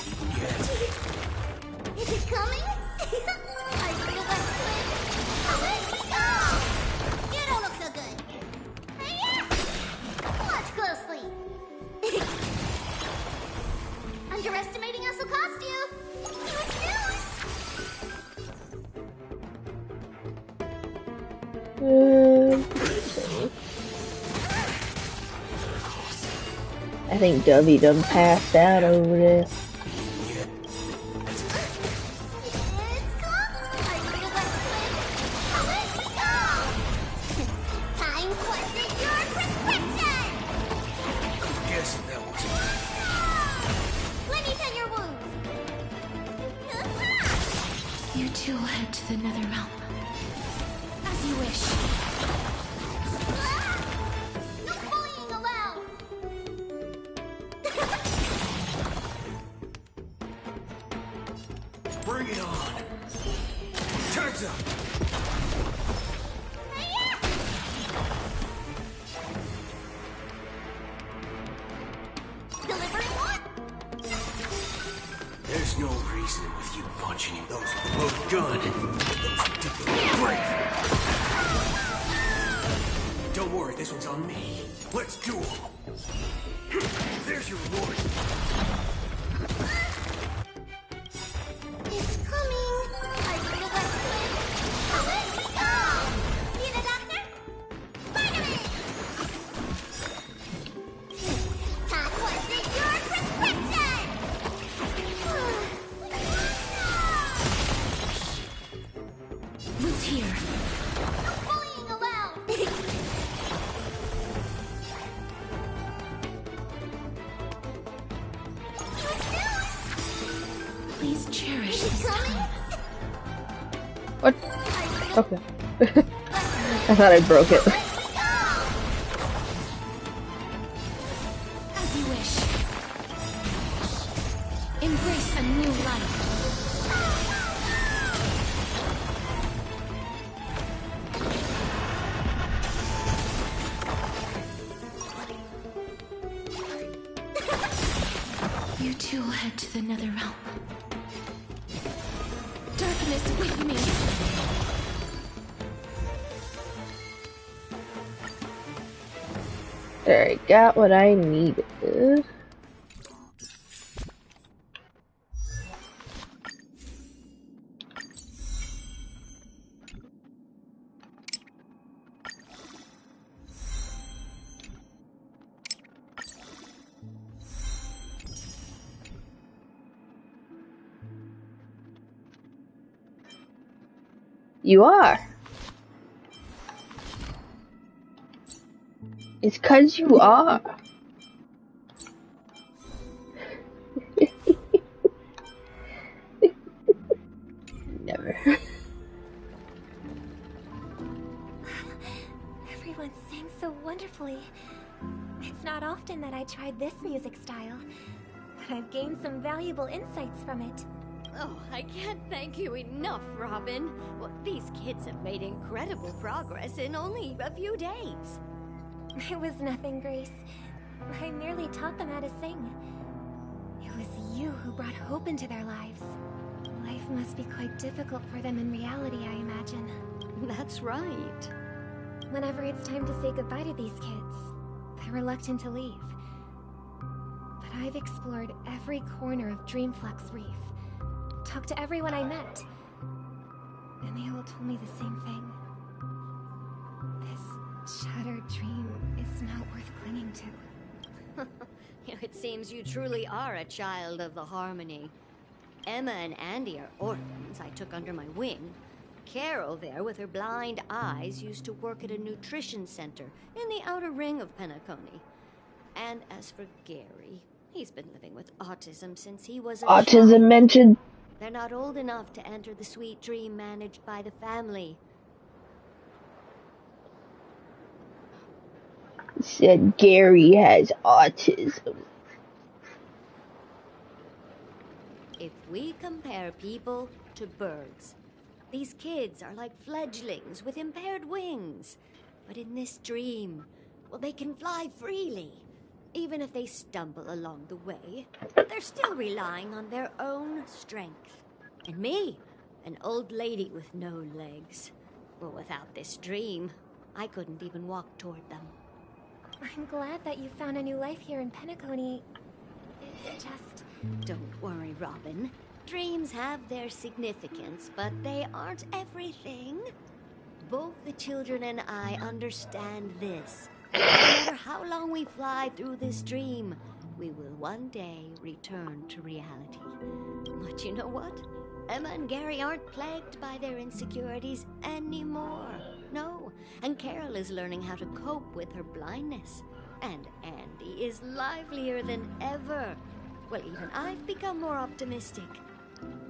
eaten yet. Is it coming? I feel like let me go! You don't look so good. Hey-ya! Watch closely. Underestimating us will cost you. Good news. I think Dovey done passed out over there. It's come. I feel like let me go! Time question your prescription! I'm guessing that wasn't. Let me tend your wounds. You two head to the nether realm. As you wish. No bullying allowed. Bring it on. Time's up. Delivering one. There's no reason with you punching him. Those with the loaded gun. Those who did the brave. Don't worry, this one's on me. Let's duel. There's your reward. It's coming. I feel like let me go. Need a doctor? Vitamin. Time question your prescription. Root here. No bullying allowed. Please cherish Is this it coming? time. What? Okay. I thought I broke it. As you wish. Embrace a new life. You two head to the nether realm. Darkness with me. Alright, got what I needed. You are. It's 'cause you are. Never. Everyone sings so wonderfully. It's not often that I tried this music style, but I've gained some valuable insights from it. Oh, I can't thank you enough, Robin. Well, these kids have made incredible progress in only a few days. It was nothing, Grace. I merely taught them how to sing. It was you who brought hope into their lives. Life must be quite difficult for them in reality, I imagine. That's right. Whenever it's time to say goodbye to these kids, they're reluctant to leave. But I've explored every corner of Dreamflux Reef, talked to everyone I met, and they all told me the same thing. This shattered dream is not worth clinging to. It seems you truly are a child of the Harmony. Emma and Andy are orphans I took under my wing. Carol there, with her blind eyes, used to work at a nutrition center in the outer ring of Penacony. And as for Gary, he's been living with autism since he was a Autism child. mentioned. They're not old enough to enter the sweet dream managed by the family. Said Gary has autism. If we compare people to birds, these kids are like fledglings with impaired wings. But in this dream, well, they can fly freely. Even if they stumble along the way, they're still relying on their own strength. And me, an old lady with no legs. Well, without this dream, I couldn't even walk toward them. I'm glad that you found a new life here in Penacony. It's just... Don't worry, Robin. Dreams have their significance, but they aren't everything. Both the children and I understand this. No matter how long we fly through this dream, we will one day return to reality. But you know what? Emma and Gary aren't plagued by their insecurities anymore. No, and Carol is learning how to cope with her blindness. And Andy is livelier than ever. Well, even I've become more optimistic.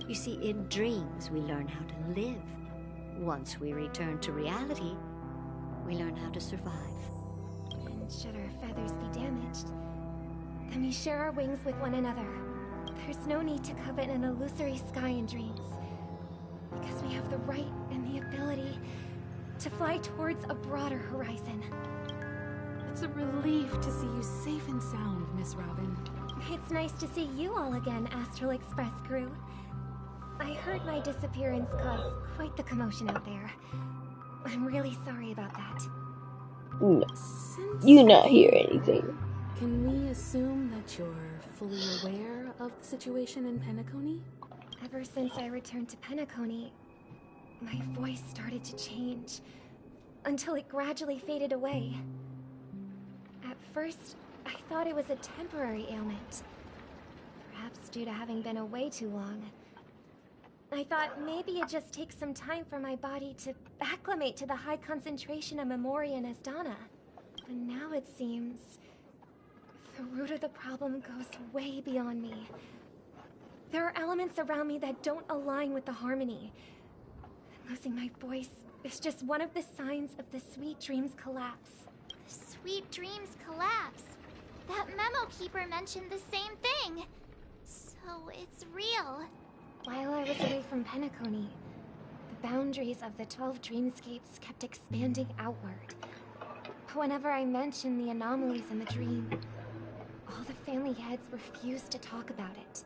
You see, in dreams, we learn how to live. Once we return to reality, we learn how to survive. And should our feathers be damaged, then we share our wings with one another. There's no need to covet an illusory sky in dreams, because we have the right and the ability to fly towards a broader horizon. It's a relief to see you safe and sound, Miss Robin. It's nice to see you all again, Astral Express crew. I heard my disappearance caused quite the commotion out there. I'm really sorry about that. No, you not hear anything. Can we assume that you're fully aware of the situation in Penacony? Ever since I returned to Penacony, my voice started to change, until it gradually faded away. At first, I thought it was a temporary ailment, perhaps due to having been away too long. I thought maybe it just takes some time for my body to acclimate to the high concentration of Memoria and Asdana. But now it seems the root of the problem goes way beyond me. There are elements around me that don't align with the Harmony. Losing my voice is just one of the signs of the Sweet Dreams collapse. The Sweet Dreams collapse. That memo keeper mentioned the same thing. So it's real. While I was away from Penacony, the boundaries of the 12 dreamscapes kept expanding outward. Whenever I mentioned the anomalies in the dream, all the family heads refused to talk about it.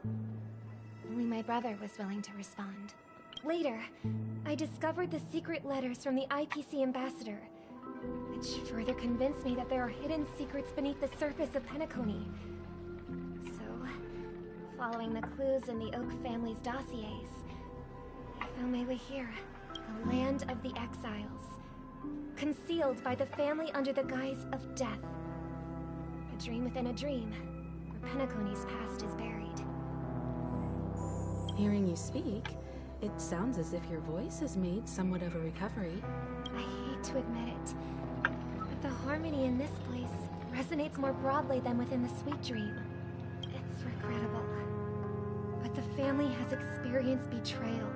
Only my brother was willing to respond. Later, I discovered the secret letters from the IPC ambassador, which further convinced me that there are hidden secrets beneath the surface of Penacony. So, following the clues in the Oak family's dossiers, I found my way here, the land of the exiles, concealed by the family under the guise of death. A dream within a dream, where Penacony's past is buried. Hearing you speak, It sounds as if your voice has made somewhat of a recovery. I hate to admit it, but the harmony in this place resonates more broadly than within the Sweet Dream. It's regrettable, but the family has experienced betrayal.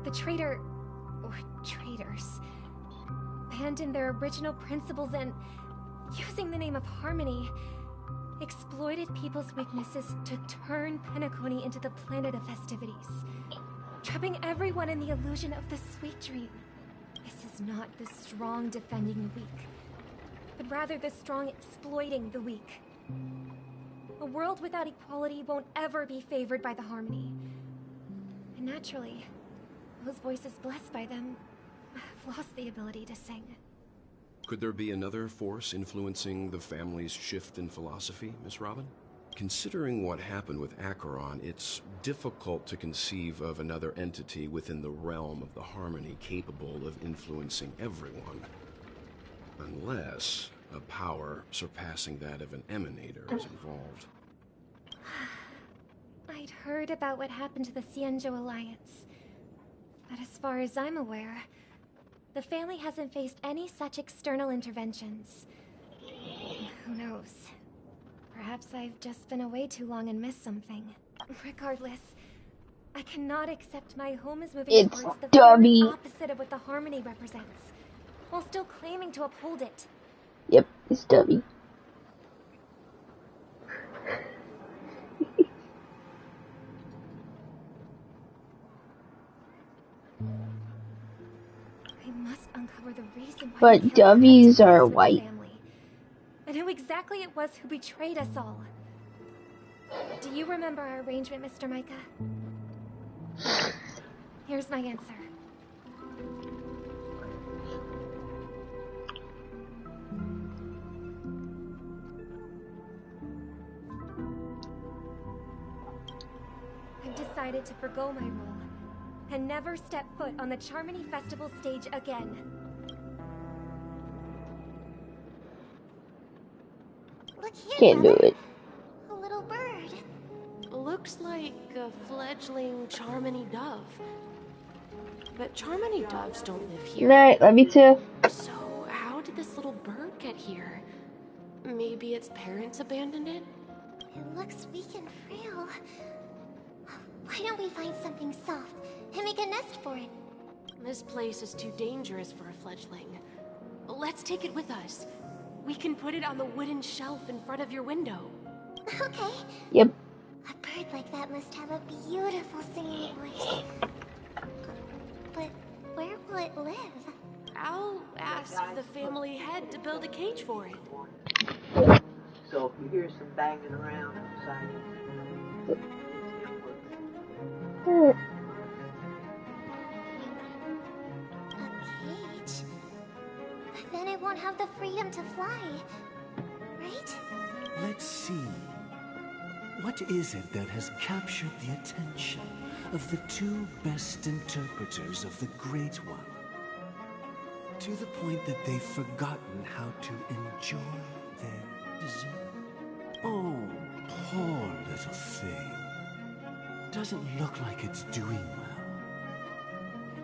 The traitor, or traitors, abandoned their original principles and, using the name of harmony, exploited people's weaknesses to turn Penacony into the planet of festivities, trapping everyone in the illusion of the Sweet Dream. This is not the strong defending the weak, but rather the strong exploiting the weak. A world without equality won't ever be favored by the harmony. And naturally, those voices blessed by them have lost the ability to sing. Could there be another force influencing the family's shift in philosophy, Miss Robin? Considering what happened with Acheron, it's difficult to conceive of another entity within the realm of the harmony capable of influencing everyone. Unless a power surpassing that of an emanator is involved. I'd heard about what happened to the Cienjo Alliance, but as far as I'm aware, the family hasn't faced any such external interventions. Who knows? Perhaps I've just been away too long and missed something. Regardless, I cannot accept my home is moving towards the very opposite of what the harmony represents, while still claiming to uphold it. Yep, it's Dovey. I must uncover the reason why. But Doveys are white. And who exactly it was who betrayed us all. Do you remember our arrangement, Mr. Micah? Here's my answer. I've decided to forgo my role and never step foot on the Charmony Festival stage again. Look here, Can't do it. a little bird. Looks like a fledgling Charmony dove. But Charmony doves don't live here. Right, love you too. So, how did this little bird get here? Maybe its parents abandoned it? It looks weak and frail. Why don't we find something soft and make a nest for it? This place is too dangerous for a fledgling. Let's take it with us. We can put it on the wooden shelf in front of your window. Okay. Yep. A bird like that must have a beautiful singing voice. But where will it live? I'll ask the family head to build a cage for it. So if you hear some banging around outside, A cage? But then it won't have the freedom to fly, right? Let's see. What is it that has captured the attention of the two best interpreters of the Great One? To the point that they've forgotten how to enjoy their dessert. Oh, poor little thing. Doesn't look like it's doing well.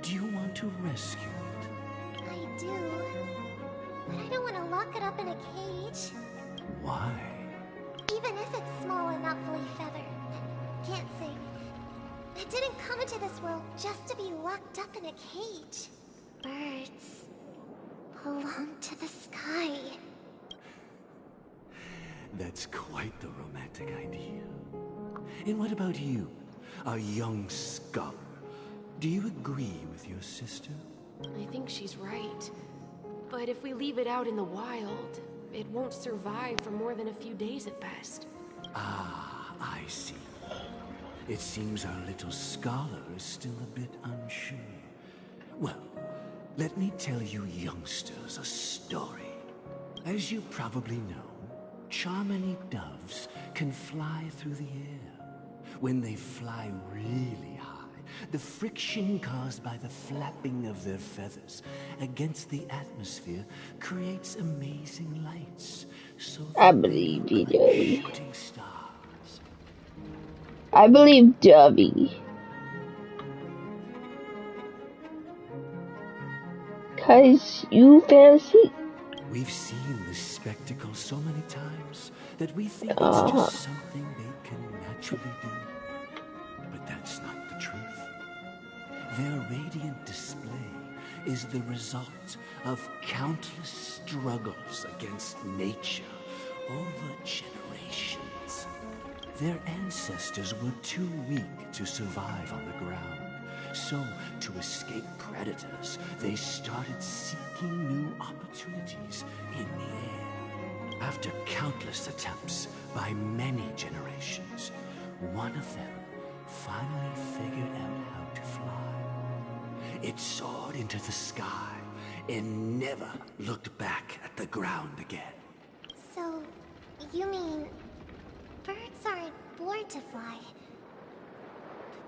Do you want to rescue it? I do. But I don't want to lock it up in a cage. Why? Even if it's small and not fully feathered. Can't sing. It didn't come into this world just to be locked up in a cage. Birds belong to the sky. That's quite the romantic idea. And what about you, a young scholar? Do you agree with your sister? I think she's right. But if we leave it out in the wild, it won't survive for more than a few days at best. Ah, I see. It seems our little scholar is still a bit unsure. Well, let me tell you youngsters a story. As you probably know, Charmony doves can fly through the air. When they fly really high, the friction caused by the flapping of their feathers against the atmosphere creates amazing lights. So I believe you, Dovey. shooting stars. I believe Dovey. Because you fancy. We've seen this spectacle so many times that we think it's just something they can naturally do. But that's not the truth. Their radiant display is the result of countless struggles against nature over generations. Their ancestors were too weak to survive on the ground. So, to escape predators, they started seeking new opportunities in the air. After countless attempts by many generations, one of them finally figured out how to fly. It soared into the sky and never looked back at the ground again. So, you mean birds aren't born to fly?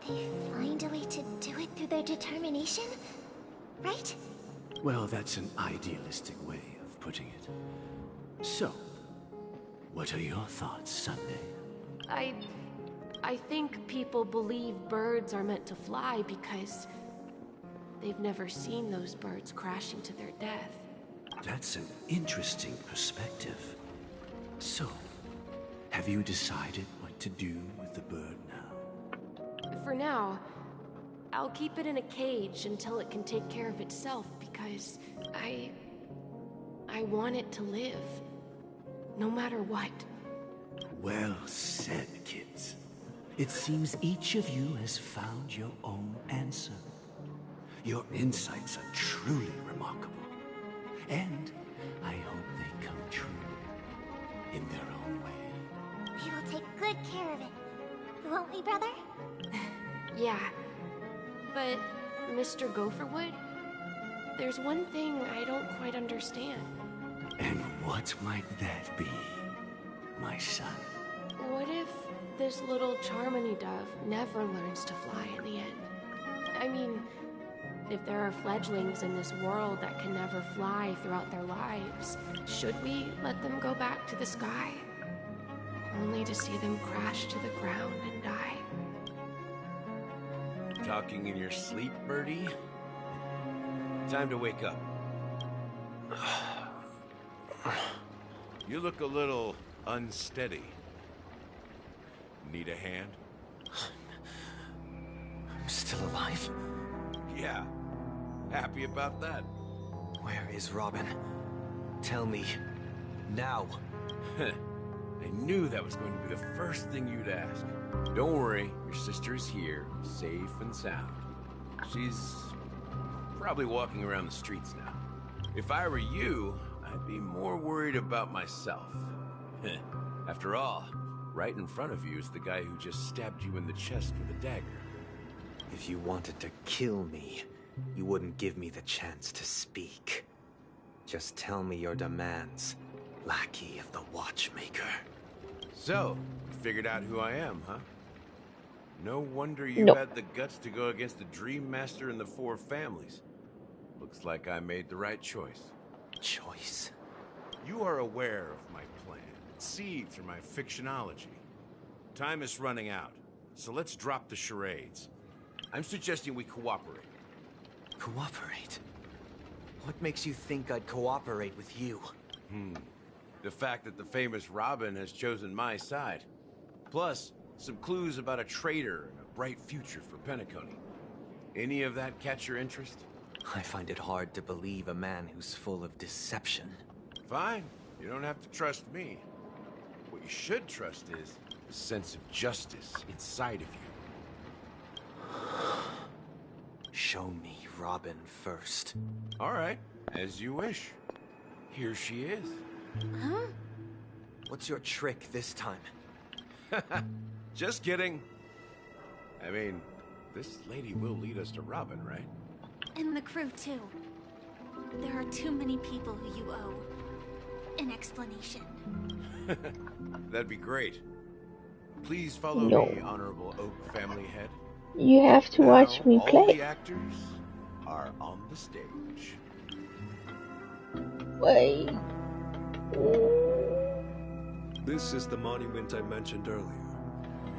They find a way to do it through their determination, right? Well, that's an idealistic way of putting it. So, what are your thoughts, Sunday? I think people believe birds are meant to fly because they've never seen those birds crashing to their death. That's an interesting perspective. So, have you decided what to do with the bird now? For now, I'll keep it in a cage until it can take care of itself because I want it to live, no matter what. Well said, kids. It seems each of you has found your own answer. Your insights are truly remarkable. And I hope they come true in their own way. We will take good care of it. Won't we, brother? Yeah, but Mr. Gopherwood, there's one thing I don't quite understand. And what might that be, my son? What if this little Charmony dove never learns to fly in the end? I mean, if there are fledglings in this world that can never fly throughout their lives, should we let them go back to the sky? Only to see them crash to the ground and die. Talking in your sleep, Birdie? Time to wake up. You look a little unsteady. Need a hand? I'm still alive? Yeah. Happy about that. Where is Robin? Tell me. Now. I knew that was going to be the first thing you'd ask. Don't worry, your sister is here, safe and sound. She's probably walking around the streets now. If I were you, I'd be more worried about myself. After all, right in front of you is the guy who just stabbed you in the chest with a dagger. If you wanted to kill me, you wouldn't give me the chance to speak. Just tell me your demands, lackey of the Watchmaker. So, you figured out who I am, huh? No wonder you had the guts to go against the Dream Master and the Four Families. Looks like I made the right choice. Choice? You are aware of my plan, see through my fictionology. Time is running out, so let's drop the charades. I'm suggesting we cooperate. Cooperate? What makes you think I'd cooperate with you? The fact that the famous Robin has chosen my side. Plus, some clues about a traitor and a bright future for Penacony. Any of that catch your interest? I find it hard to believe a man who's full of deception. Fine. You don't have to trust me. What you should trust is the sense of justice inside of you. Show me Robin first. All right. As you wish. Here she is. Huh? What's your trick this time? Just kidding. I mean, this lady will lead us to Robin, right? And the crew, too. There are too many people who you owe an explanation. That'd be great. Please follow me, Honorable Oak Family Head. You have to watch me play. All the actors are on the stage. Wait. This is the monument I mentioned earlier.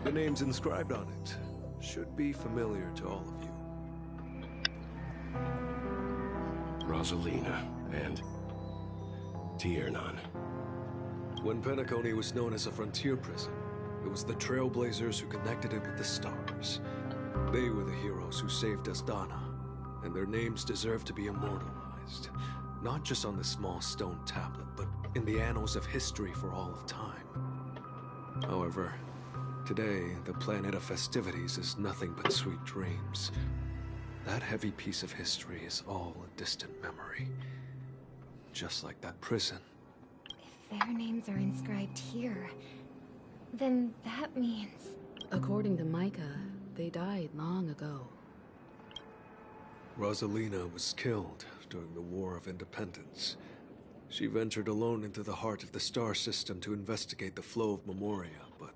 The names inscribed on it should be familiar to all of you. Rosalina, and Tiernan. When Penacony was known as a frontier prison, it was the Trailblazers who connected it with the stars. They were the heroes who saved Asdana, and their names deserve to be immortalized. Not just on this small stone tablet, but in the annals of history for all of time. However, today, the planet of festivities is nothing but sweet dreams. That heavy piece of history is all a distant memory. Just like that prison. If their names are inscribed here, then that means... According to Micah, they died long ago. Rosalina was killed during the War of Independence. She ventured alone into the heart of the star system to investigate the flow of Memoria, but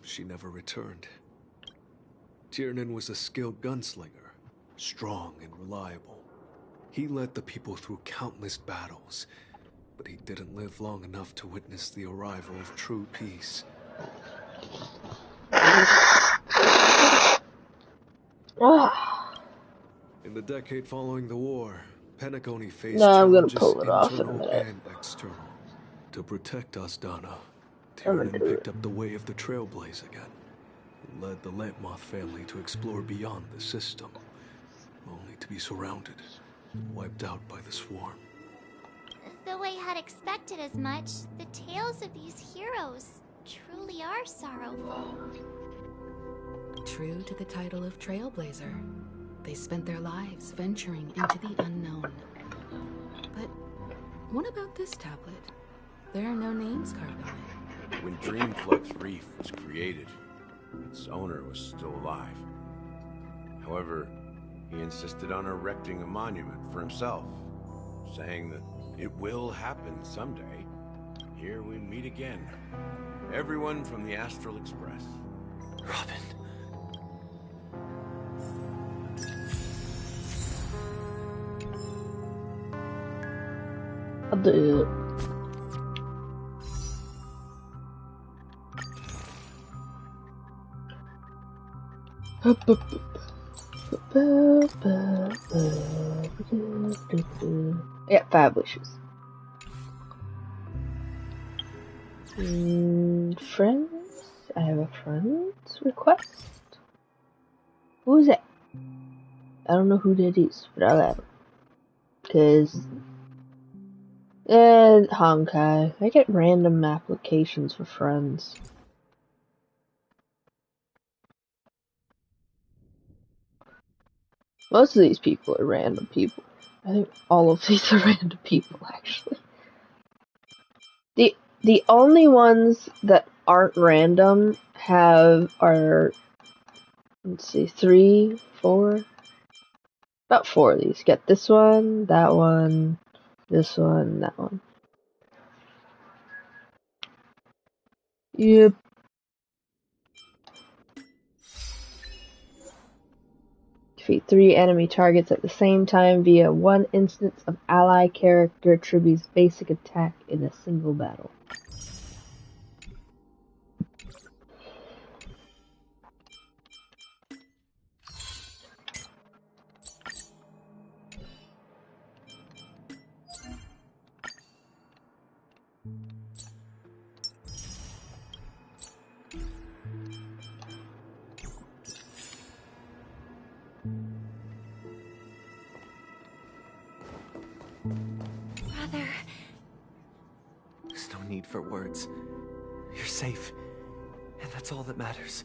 she never returned. Tiernan was a skilled gunslinger, strong and reliable. He led the people through countless battles, but he didn't live long enough to witness the arrival of true peace. In the decade following the war, Penacony faced challenges internal and external. To protect Asdana, Tiernan picked up the way of the Trailblaze again, and led the Letmoth family to explore beyond the system, only to be surrounded and wiped out by the swarm. Though I had expected as much, the tales of these heroes truly are sorrowful. True to the title of Trailblazer, they spent their lives venturing into the unknown. But what about this tablet? There are no names carved on it. When Dreamflux Reef was created, its owner was still alive. However, he insisted on erecting a monument for himself, saying that it will happen someday. Here we meet again. Everyone from the Astral Express. Robin. I'll do it. Yeah, 5 wishes. Friends? I have a friend's request? Who's that? I don't know who that is, but I'll have it. Cause Honkai. I get random applications for friends. Most of these people are random people. I think all of these are random people, actually. The only ones that aren't random are, let's see, 3, 4, about 4 of these. Get this one, that one, this one, that one. Yep. Defeat 3 enemy targets at the same time via 1 instance of ally character tribute's basic attack in a single battle. Brother. There's no need for words. You're safe. And that's all that matters.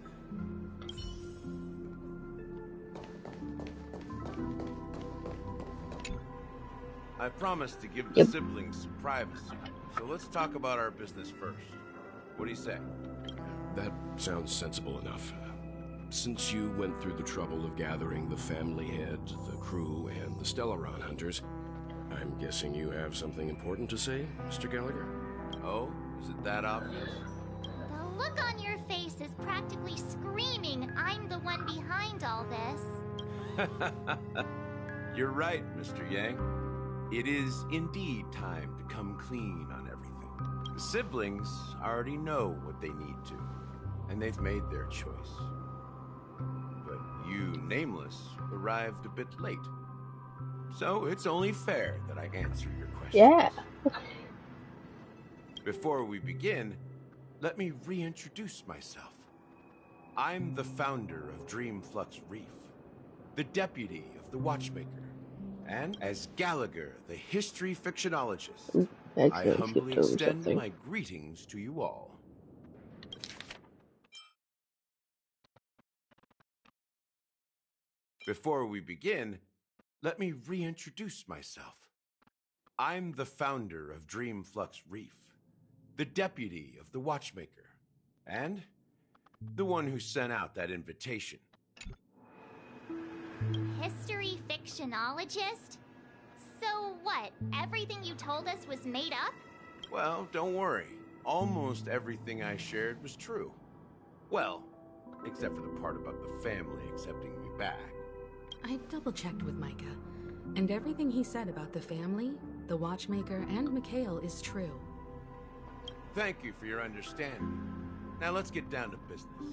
I promised to give the siblings some privacy, so let's talk about our business first. What do you say? That sounds sensible enough. Since you went through the trouble of gathering the family head, the crew, and the Stellaron hunters, I'm guessing you have something important to say, Mr. Gallagher? Oh, is it that obvious? The look on your face is practically screaming, I'm the one behind all this. You're right, Mr. Yang. It is indeed time to come clean on everything. The siblings already know what they need to, and they've made their choice. But you, Nameless, arrived a bit late. So it's only fair that I answer your questions. Yeah. Before we begin, let me reintroduce myself. I'm the founder of Dreamflux Reef, the deputy of the Watchmaker, and as Gallagher, the history fictionologist, I humbly extend my greetings to you all. Before we begin, let me reintroduce myself. I'm the founder of Dreamflux Reef, the deputy of the Watchmaker, and the one who sent out that invitation. History fictionologist? So what, everything you told us was made up? Well, don't worry. Almost everything I shared was true. Well, except for the part about the family accepting me back. I double-checked with Micah, and everything he said about the family, the Watchmaker, and Mikhail is true. Thank you for your understanding. Now let's get down to business.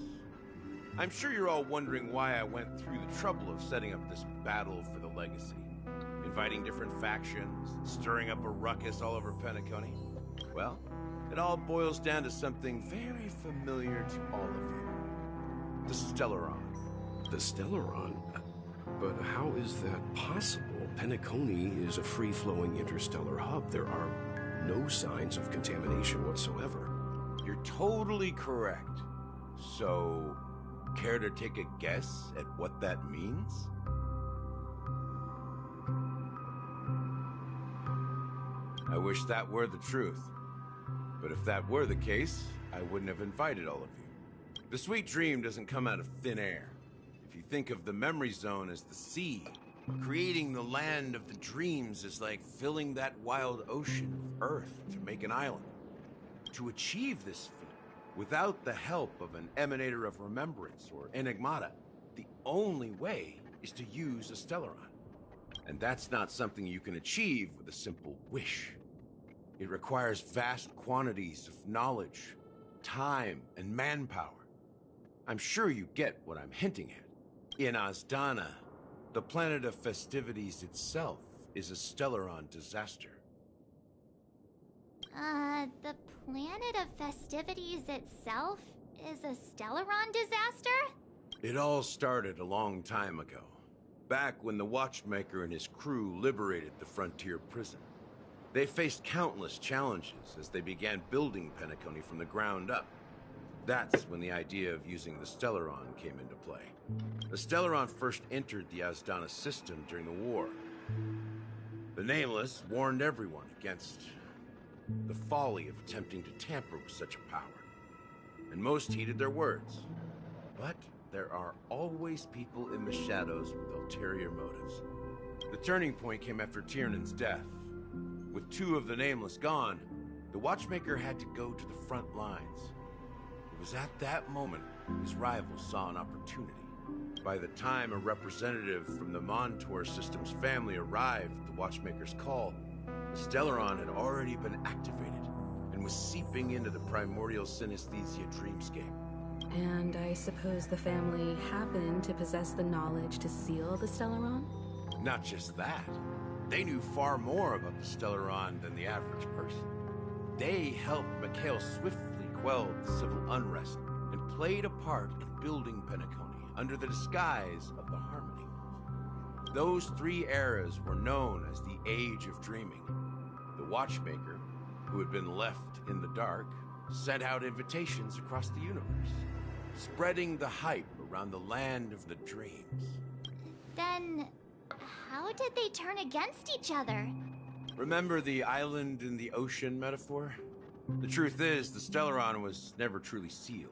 I'm sure you're all wondering why I went through the trouble of setting up this battle for the legacy. Inviting different factions, stirring up a ruckus all over Penacony. Well, it all boils down to something very familiar to all of you. The Stellaron. The Stellaron? But how is that possible? Penacony is a free-flowing interstellar hub. There are no signs of contamination whatsoever. You're totally correct. So, care to take a guess at what that means? I wish that were the truth. But if that were the case, I wouldn't have invited all of you. The sweet dream doesn't come out of thin air. If you think of the memory zone as the sea, creating the land of the dreams is like filling that wild ocean with earth to make an island. To achieve this feat, without the help of an emanator of remembrance or enigmata, the only way is to use a Stellaron. And that's not something you can achieve with a simple wish. It requires vast quantities of knowledge, time, and manpower. I'm sure you get what I'm hinting at. In Azdana, the planet of festivities itself is a Stellaron disaster. The planet of festivities itself is a Stellaron disaster? It all started a long time ago, back when the Watchmaker and his crew liberated the frontier prison. They faced countless challenges as they began building Penacony from the ground up. That's when the idea of using the Stellaron came into play. The Stellaron first entered the Azdana system during the war. The Nameless warned everyone against the folly of attempting to tamper with such a power, and most heeded their words. But there are always people in the shadows with ulterior motives. The turning point came after Tiernan's death. With two of the Nameless gone, the Watchmaker had to go to the front lines. It was at that moment his rivals saw an opportunity. By the time a representative from the Montour System's family arrived at the Watchmaker's call, the Stellaron had already been activated and was seeping into the primordial synesthesia dreamscape. And I suppose the family happened to possess the knowledge to seal the Stellaron? Not just that. They knew far more about the Stellaron than the average person. They helped Mikhail swiftly quell the civil unrest and played a part in building Penacony under the disguise of the Harmony. Those three eras were known as the Age of Dreaming. The Watchmaker, who had been left in the dark, sent out invitations across the universe, spreading the hype around the land of the dreams. Then, how did they turn against each other? Remember the island in the ocean metaphor? The truth is, the Stellaron was never truly sealed.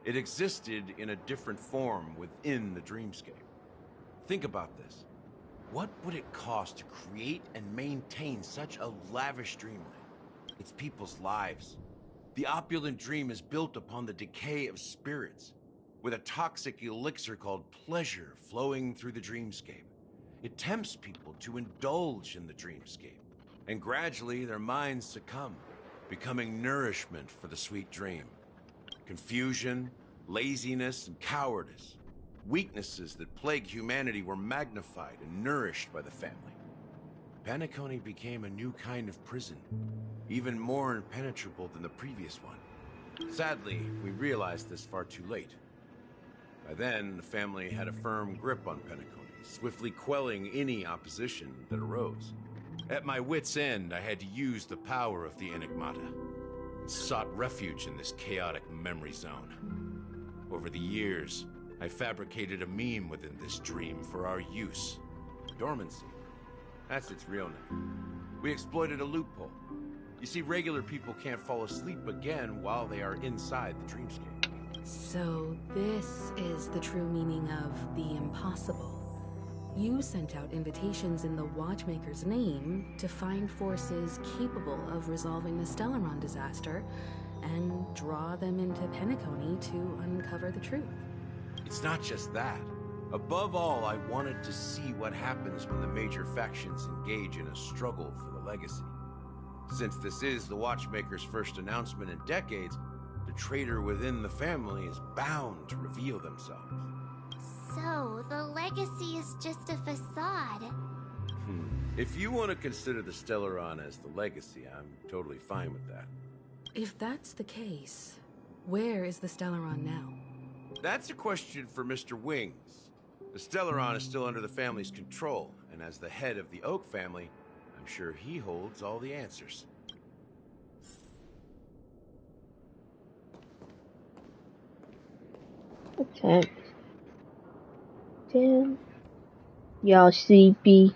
It existed in a different form within the dreamscape. Think about this. What would it cost to create and maintain such a lavish dreamland? It's people's lives. The opulent dream is built upon the decay of spirits, with a toxic elixir called pleasure flowing through the dreamscape. It tempts people to indulge in the dreamscape, and gradually their minds succumb, becoming nourishment for the sweet dream. Confusion, laziness, and cowardice, weaknesses that plague humanity, were magnified and nourished by the family. Penacony became a new kind of prison, even more impenetrable than the previous one. Sadly, we realized this far too late. By then, the family had a firm grip on Penacony, swiftly quelling any opposition that arose. At my wit's end, I had to use the power of the Enigmata, and sought refuge in this chaotic memory zone. Over the years, I fabricated a meme within this dream for our use. Dormancy. That's its real name. We exploited a loophole. You see, regular people can't fall asleep again while they are inside the dreamscape. So this is the true meaning of the impossible. You sent out invitations in the Watchmaker's name to find forces capable of resolving the Stellaron disaster and draw them into Penacony to uncover the truth. It's not just that. Above all, I wanted to see what happens when the major factions engage in a struggle for the legacy. Since this is the Watchmaker's first announcement in decades, the traitor within the family is bound to reveal themselves. So, the legacy is just a facade. If you want to consider the Stellaron as the legacy, I'm totally fine with that. If that's the case, where is the Stellaron now? That's a question for Mr. Wings. The Stellaron is still under the family's control, and as the head of the Oak family, I'm sure he holds all the answers. Okay. Damn. Y'all sleepy.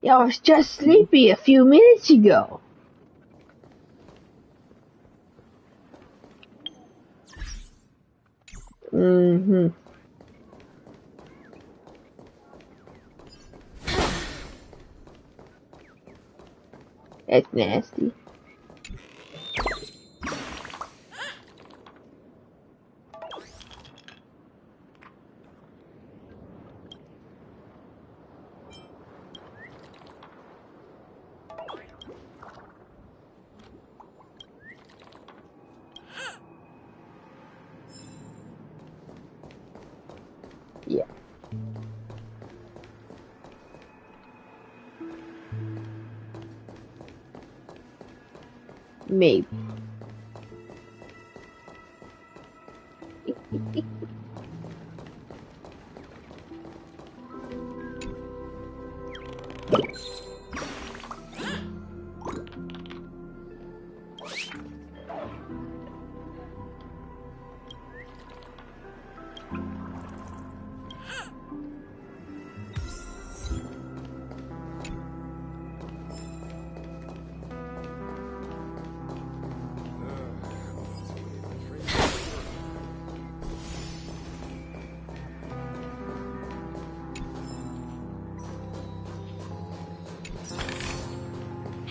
Y'all was just sleepy a few minutes ago. That's nasty. Yeah. Maybe.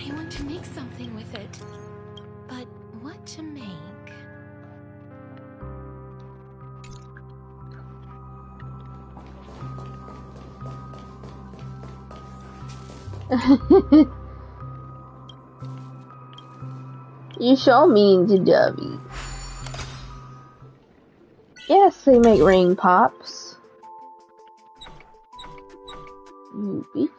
I want to make something with it. But what to make? You so mean to Dovey. Yes, they make ring pops. You bitch.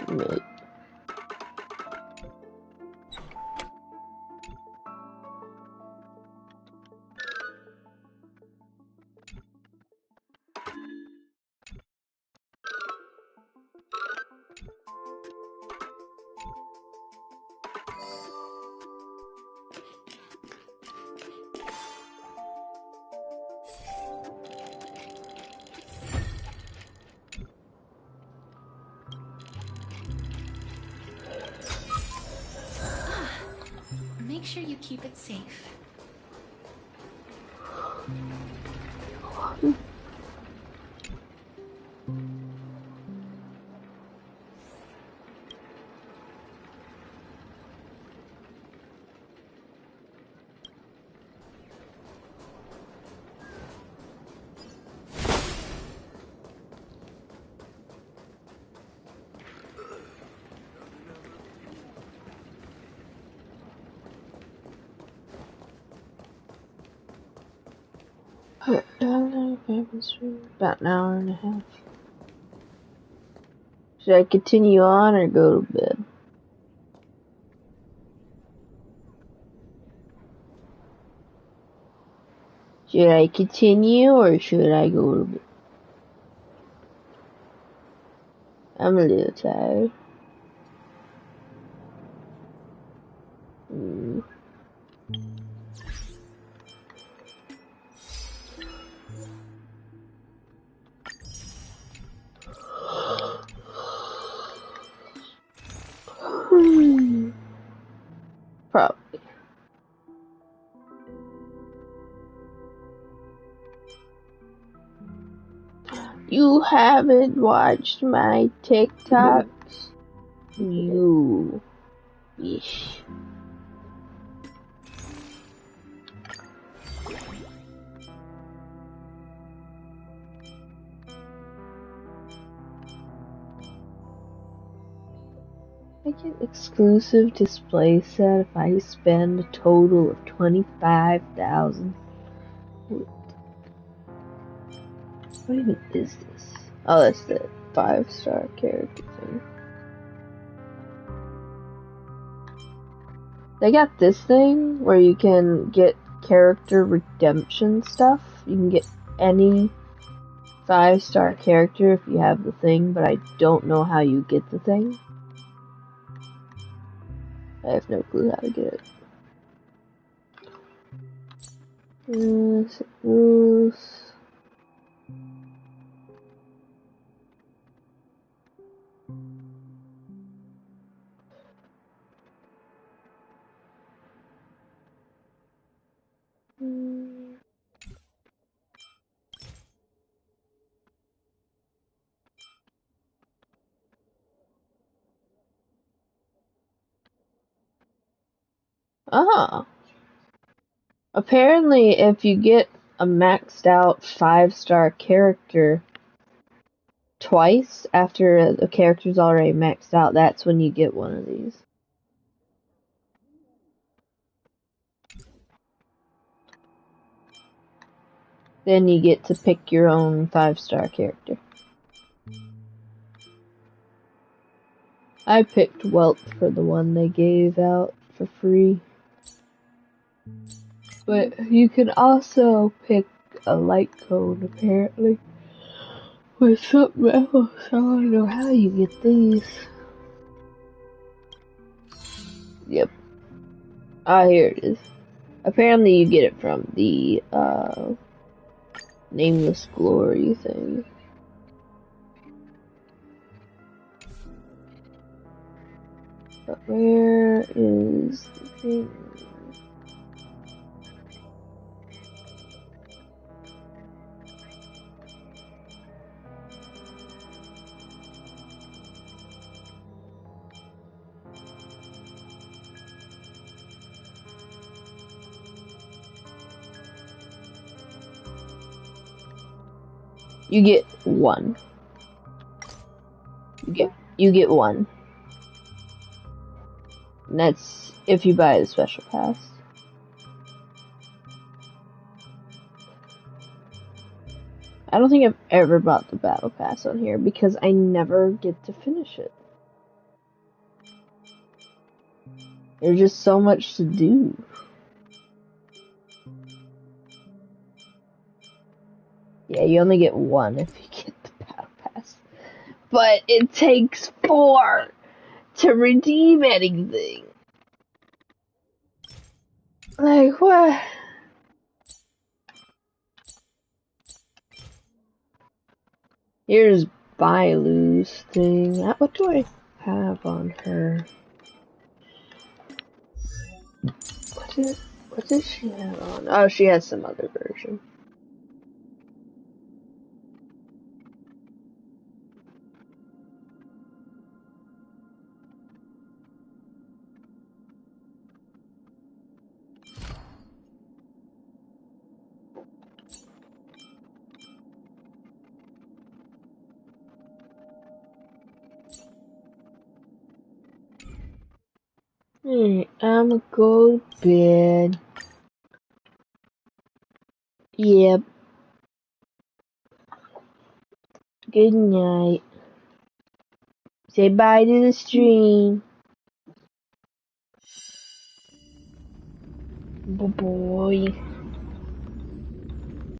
Wait. sure you keep it safe. About an hour and a half. Should I continue on or go to bed? Should I continue or should I go to bed? I'm a little tired. Probably. You haven't watched my TikToks? You wish. I get exclusive display set if I spend a total of 25,000. What even is this? Oh, that's the 5-star character thing. They got this thing where you can get character redemption stuff. You can get any 5-star character if you have the thing, but I don't know how you get the thing. I have no clue how to get it. Rules. Ah. Apparently, if you get a maxed out 5-star character twice after the character's already maxed out, that's when you get one of these. Then you get to pick your own 5-star character. I picked Welt for the one they gave out for free. But you can also pick a light code, apparently, with something else. I don't know how you get these. Yep. Ah, here it is. Apparently you get it from the, Nameless Glory thing. But where is the thing? You get one. You get one. And that's if you buy the special pass. I don't think I've ever bought the battle pass on here because I never get to finish it. There's just so much to do. Yeah, you only get one if you get the battle pass. But it takes 4 to redeem anything. Like, what? Here's Bailu's thing. What do I have on her? What does she have on? Oh, she has some other version. I'ma go to bed. Yep. Good night. Say bye to the stream. Boy.